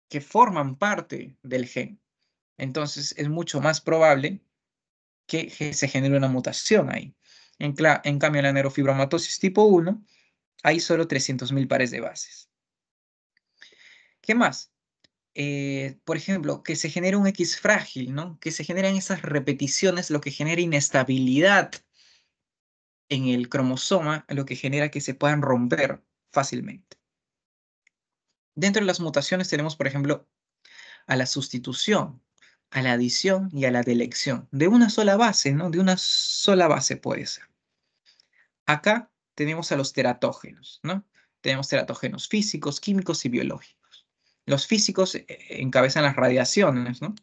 que forman parte del gen. Entonces, es mucho más probable que se genere una mutación ahí. En cambio, en la neurofibromatosis tipo 1, hay solo 300.000 pares de bases. ¿Qué más? Por ejemplo, que se genere un X frágil, ¿no? Que se generan esas repeticiones, lo que genera inestabilidad en el cromosoma, lo que genera que se puedan romper fácilmente. Dentro de las mutaciones tenemos, por ejemplo, a la sustitución, a la adición y a la delección. De una sola base, ¿no? De una sola base puede ser. Acá tenemos a los teratógenos, ¿no? Tenemos teratógenos físicos, químicos y biológicos. Los físicos encabezan las radiaciones, ¿no?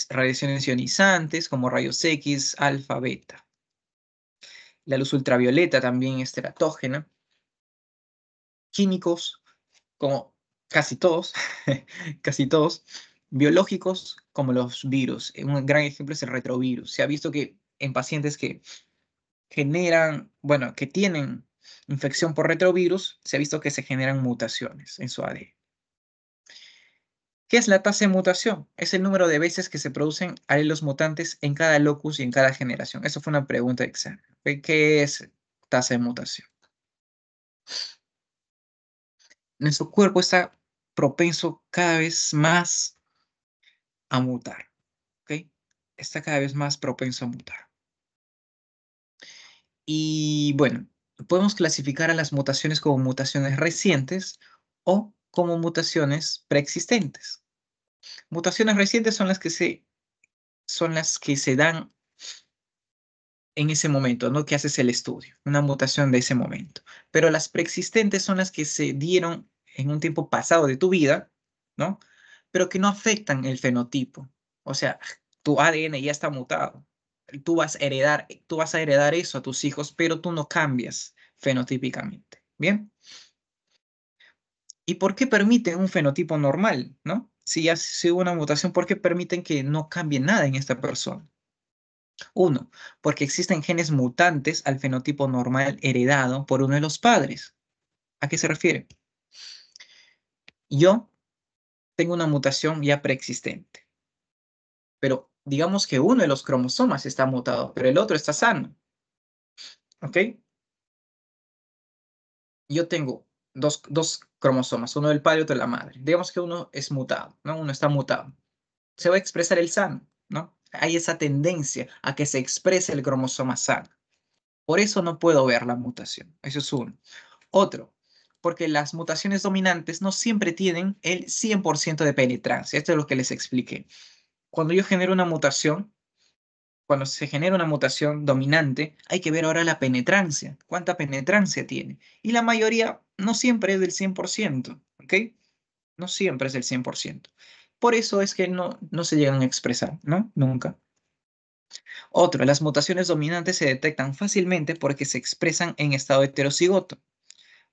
Radiaciones ionizantes como rayos X, alfa, beta. La luz ultravioleta también es teratógena. Químicos, como casi todos, casi todos. Biológicos, como los virus. Un gran ejemplo es el retrovirus. Se ha visto que en pacientes que generan, bueno, que tienen infección por retrovirus, se ha visto que se generan mutaciones en su ADN. ¿Qué es la tasa de mutación? Es el número de veces que se producen alelos mutantes en cada locus y en cada generación. Eso fue una pregunta de examen. ¿Ok? ¿Qué es tasa de mutación? Nuestro cuerpo está propenso cada vez más a mutar. ¿Ok? Está cada vez más propenso a mutar. Y bueno, podemos clasificar a las mutaciones como mutaciones recientes o como mutaciones preexistentes. Mutaciones recientes son las que se dan en ese momento, ¿no? Que haces el estudio, una mutación de ese momento. Pero las preexistentes son las que se dieron en un tiempo pasado de tu vida, ¿no? Pero que no afectan el fenotipo. O sea, tu ADN ya está mutado. Tú vas a heredar eso a tus hijos, pero tú no cambias fenotípicamente. ¿Bien? ¿Y por qué permiten un fenotipo normal, ¿no? Si ya se hubo una mutación, ¿por qué permiten que no cambie nada en esta persona? Uno, porque existen genes mutantes al fenotipo normal heredado por uno de los padres. ¿A qué se refiere? Yo tengo una mutación ya preexistente, pero digamos que uno de los cromosomas está mutado, pero el otro está sano. ¿Ok? Yo tengo dos cromosomas, uno del padre y otro de la madre. Digamos que uno es mutado, ¿no? Uno está mutado. Se va a expresar el sano, ¿no? Hay esa tendencia a que se exprese el cromosoma sano. Por eso no puedo ver la mutación. Eso es uno. Otro, porque las mutaciones dominantes no siempre tienen el 100% de penetrancia. Esto es lo que les expliqué. Cuando yo genero una mutación, cuando se genera una mutación dominante, hay que ver ahora la penetrancia. ¿Cuánta penetrancia tiene? Y la mayoría no siempre es del 100%, ¿ok? No siempre es del 100%. Por eso es que no se llegan a expresar, ¿no? Nunca. Otro, las mutaciones dominantes se detectan fácilmente porque se expresan en estado heterocigoto.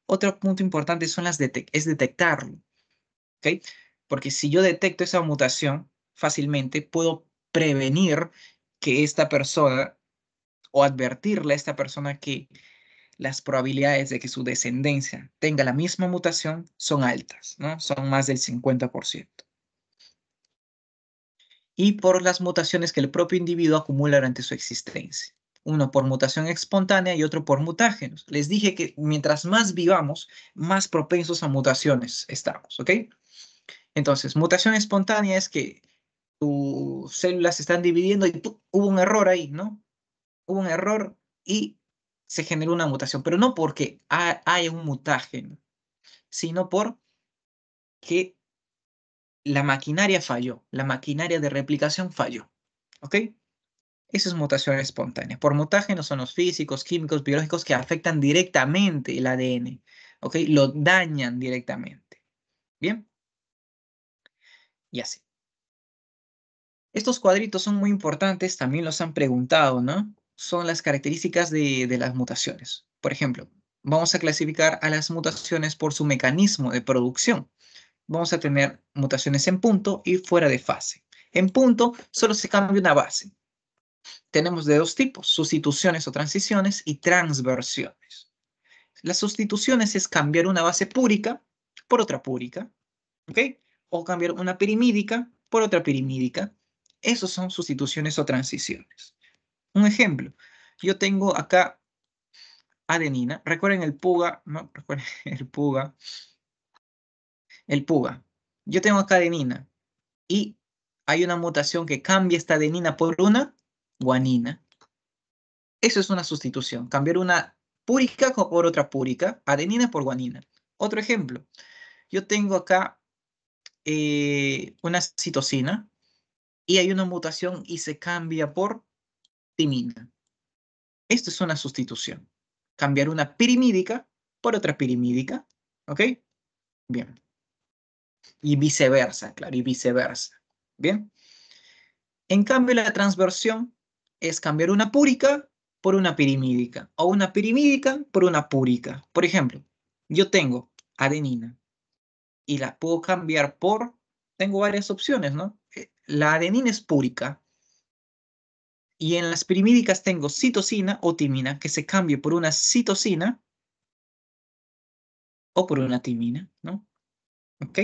Otro punto importante es detectarlo, ¿ok? Porque si yo detecto esa mutación fácilmente, puedo prevenir que esta persona o advertirle a esta persona que las probabilidades de que su descendencia tenga la misma mutación son altas, ¿no? Son más del 50%. Y por las mutaciones que el propio individuo acumula durante su existencia. Uno por mutación espontánea y otro por mutágenos. Les dije que mientras más vivamos, más propensos a mutaciones estamos, ¿ok? Entonces, mutación espontánea es que tus células se están dividiendo y hubo un error ahí, ¿no? Hubo un error y se generó una mutación, pero no porque hay un mutágeno, sino porque la maquinaria falló, la maquinaria de replicación falló, ¿ok? Eso es mutación espontánea. Por mutágenos son los físicos, químicos, biológicos que afectan directamente el ADN, ¿ok? Lo dañan directamente. Bien, y así. Estos cuadritos son muy importantes, también los han preguntado, ¿no? Son las características de las mutaciones. Por ejemplo, vamos a clasificar a las mutaciones por su mecanismo de producción. Vamos a tener mutaciones en punto y fuera de fase. En punto solo se cambia una base. Tenemos de dos tipos, sustituciones o transiciones y transversiones. Las sustituciones es cambiar una base púrica por otra púrica, ¿ok? O cambiar una pirimídica por otra pirimídica. Esos son sustituciones o transiciones. Un ejemplo, yo tengo acá adenina. Recuerden el PUGA, ¿no? Recuerden el PUGA. El PUGA. Yo tengo acá adenina y hay una mutación que cambia esta adenina por una guanina. Eso es una sustitución. Cambiar una púrica por otra púrica, adenina por guanina. Otro ejemplo, yo tengo acá una citosina y hay una mutación y se cambia por timina. Esto es una sustitución. Cambiar una pirimídica por otra pirimídica. ¿Ok? Bien. Y viceversa, claro, y viceversa. Bien. En cambio, la transversión es cambiar una púrica por una pirimídica o una pirimídica por una púrica. Por ejemplo, yo tengo adenina y la puedo cambiar tengo varias opciones, ¿no? La adenina es púrica y en las pirimídicas tengo citosina o timina que se cambie por una citosina o por una timina, ¿no? ¿Ok?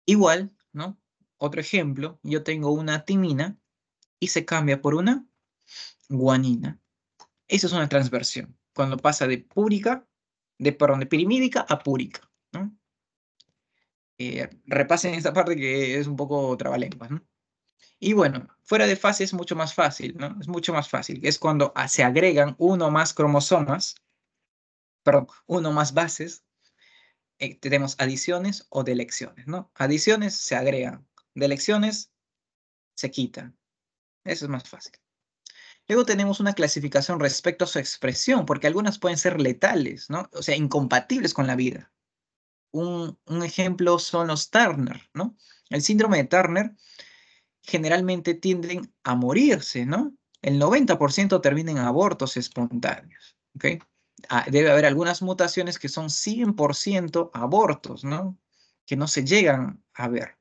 Igual, ¿no? Otro ejemplo, yo tengo una timina y se cambia por una guanina. Eso es una transversión, cuando pasa de perdón, de pirimídica a púrica, ¿no? Repasen esta parte que es un poco trabalenguas, ¿no? Y bueno, fuera de fase es mucho más fácil, ¿no? Es mucho más fácil. Es cuando se agregan uno o más cromosomas, perdón, uno o más bases, tenemos adiciones o delecciones, ¿no? Adiciones se agregan, delecciones se quitan. Eso es más fácil. Luego tenemos una clasificación respecto a su expresión, porque algunas pueden ser letales, ¿no? O sea, incompatibles con la vida. Un ejemplo son los Turner, ¿no? El síndrome de Turner generalmente tienden a morirse, ¿no? El 90% termina en abortos espontáneos, ¿ok? Debe haber algunas mutaciones que son 100% abortos, ¿no? Que no se llegan a ver.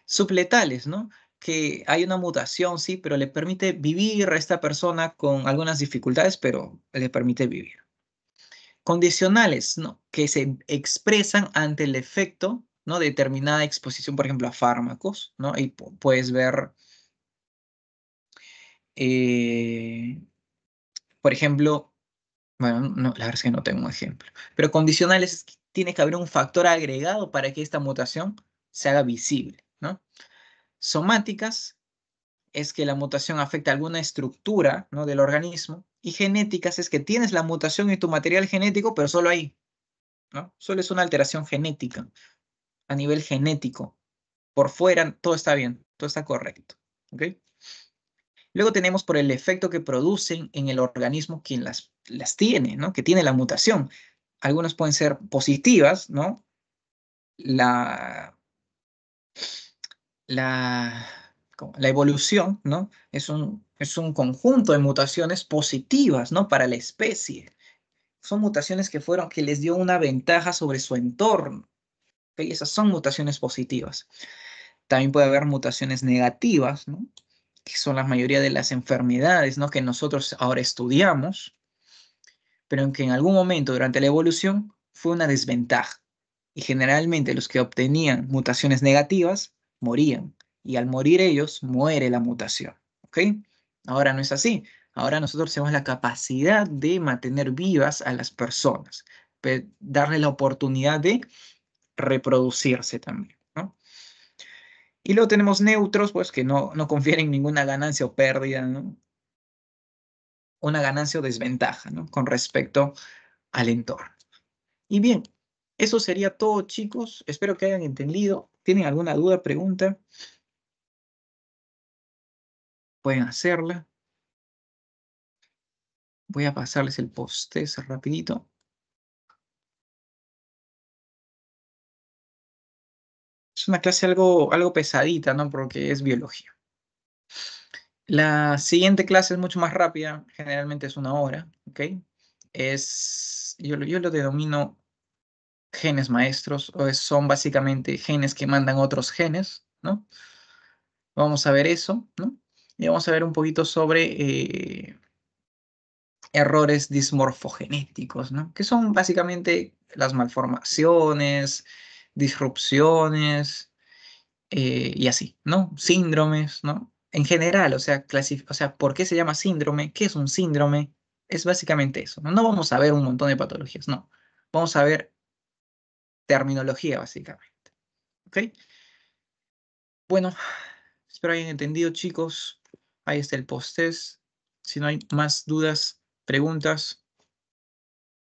Subletales, ¿no? Que hay una mutación, sí, pero le permite vivir a esta persona con algunas dificultades, pero le permite vivir. Condicionales, ¿no? Que se expresan ante el efecto, ¿no? De determinada exposición, por ejemplo, a fármacos, ¿no? Y puedes ver, eh, por ejemplo, bueno, no, la verdad es que no tengo un ejemplo, pero condicionales es que tiene que haber un factor agregado para que esta mutación se haga visible, ¿no? Somáticas es que la mutación afecta alguna estructura, ¿no? Del organismo, y genéticas es que tienes la mutación en tu material genético, pero solo ahí, ¿no? Solo es una alteración genética, a nivel genético. Por fuera todo está bien, todo está correcto, ¿ok? Luego tenemos por el efecto que producen en el organismo quien las tiene, ¿no? Que tiene la mutación. Algunas pueden ser positivas, ¿no? La, la, la evolución, ¿no? Es un conjunto de mutaciones positivas, ¿no? Para la especie. Son mutaciones que les dio una ventaja sobre su entorno. ¿Ok? Esas son mutaciones positivas. También puede haber mutaciones negativas, ¿no? Que son la mayoría de las enfermedades, ¿no? Que nosotros ahora estudiamos, pero en que en algún momento durante la evolución fue una desventaja. Y generalmente los que obtenían mutaciones negativas morían. Y al morir ellos, muere la mutación. ¿Ok? Ahora no es así. Ahora nosotros tenemos la capacidad de mantener vivas a las personas, darle la oportunidad de reproducirse también, ¿no? Y luego tenemos neutros, pues que no confieren ninguna ganancia o pérdida, ¿no? Una ganancia o desventaja, ¿no? Con respecto al entorno. Y bien, eso sería todo, chicos. Espero que hayan entendido. ¿Tienen alguna duda, pregunta? Pueden hacerla. Voy a pasarles el post-test rapidito. Es una clase algo pesadita, ¿no? Porque es biología. La siguiente clase es mucho más rápida. Generalmente es 1 hora, ¿ok? Yo lo denomino genes maestros, son básicamente genes que mandan otros genes, ¿no? Vamos a ver eso, ¿no? Y vamos a ver un poquito sobre errores dismorfogenéticos, ¿no? Que son básicamente las malformaciones, disrupciones y así, ¿no? Síndromes, ¿no? En general, o sea, ¿por qué se llama síndrome? ¿Qué es un síndrome? Es básicamente eso, ¿no? No vamos a ver un montón de patologías, no. Vamos a ver terminología, básicamente, ¿ok? Bueno, espero hayan entendido, chicos. Ahí está el post-test. Si no hay más dudas, preguntas,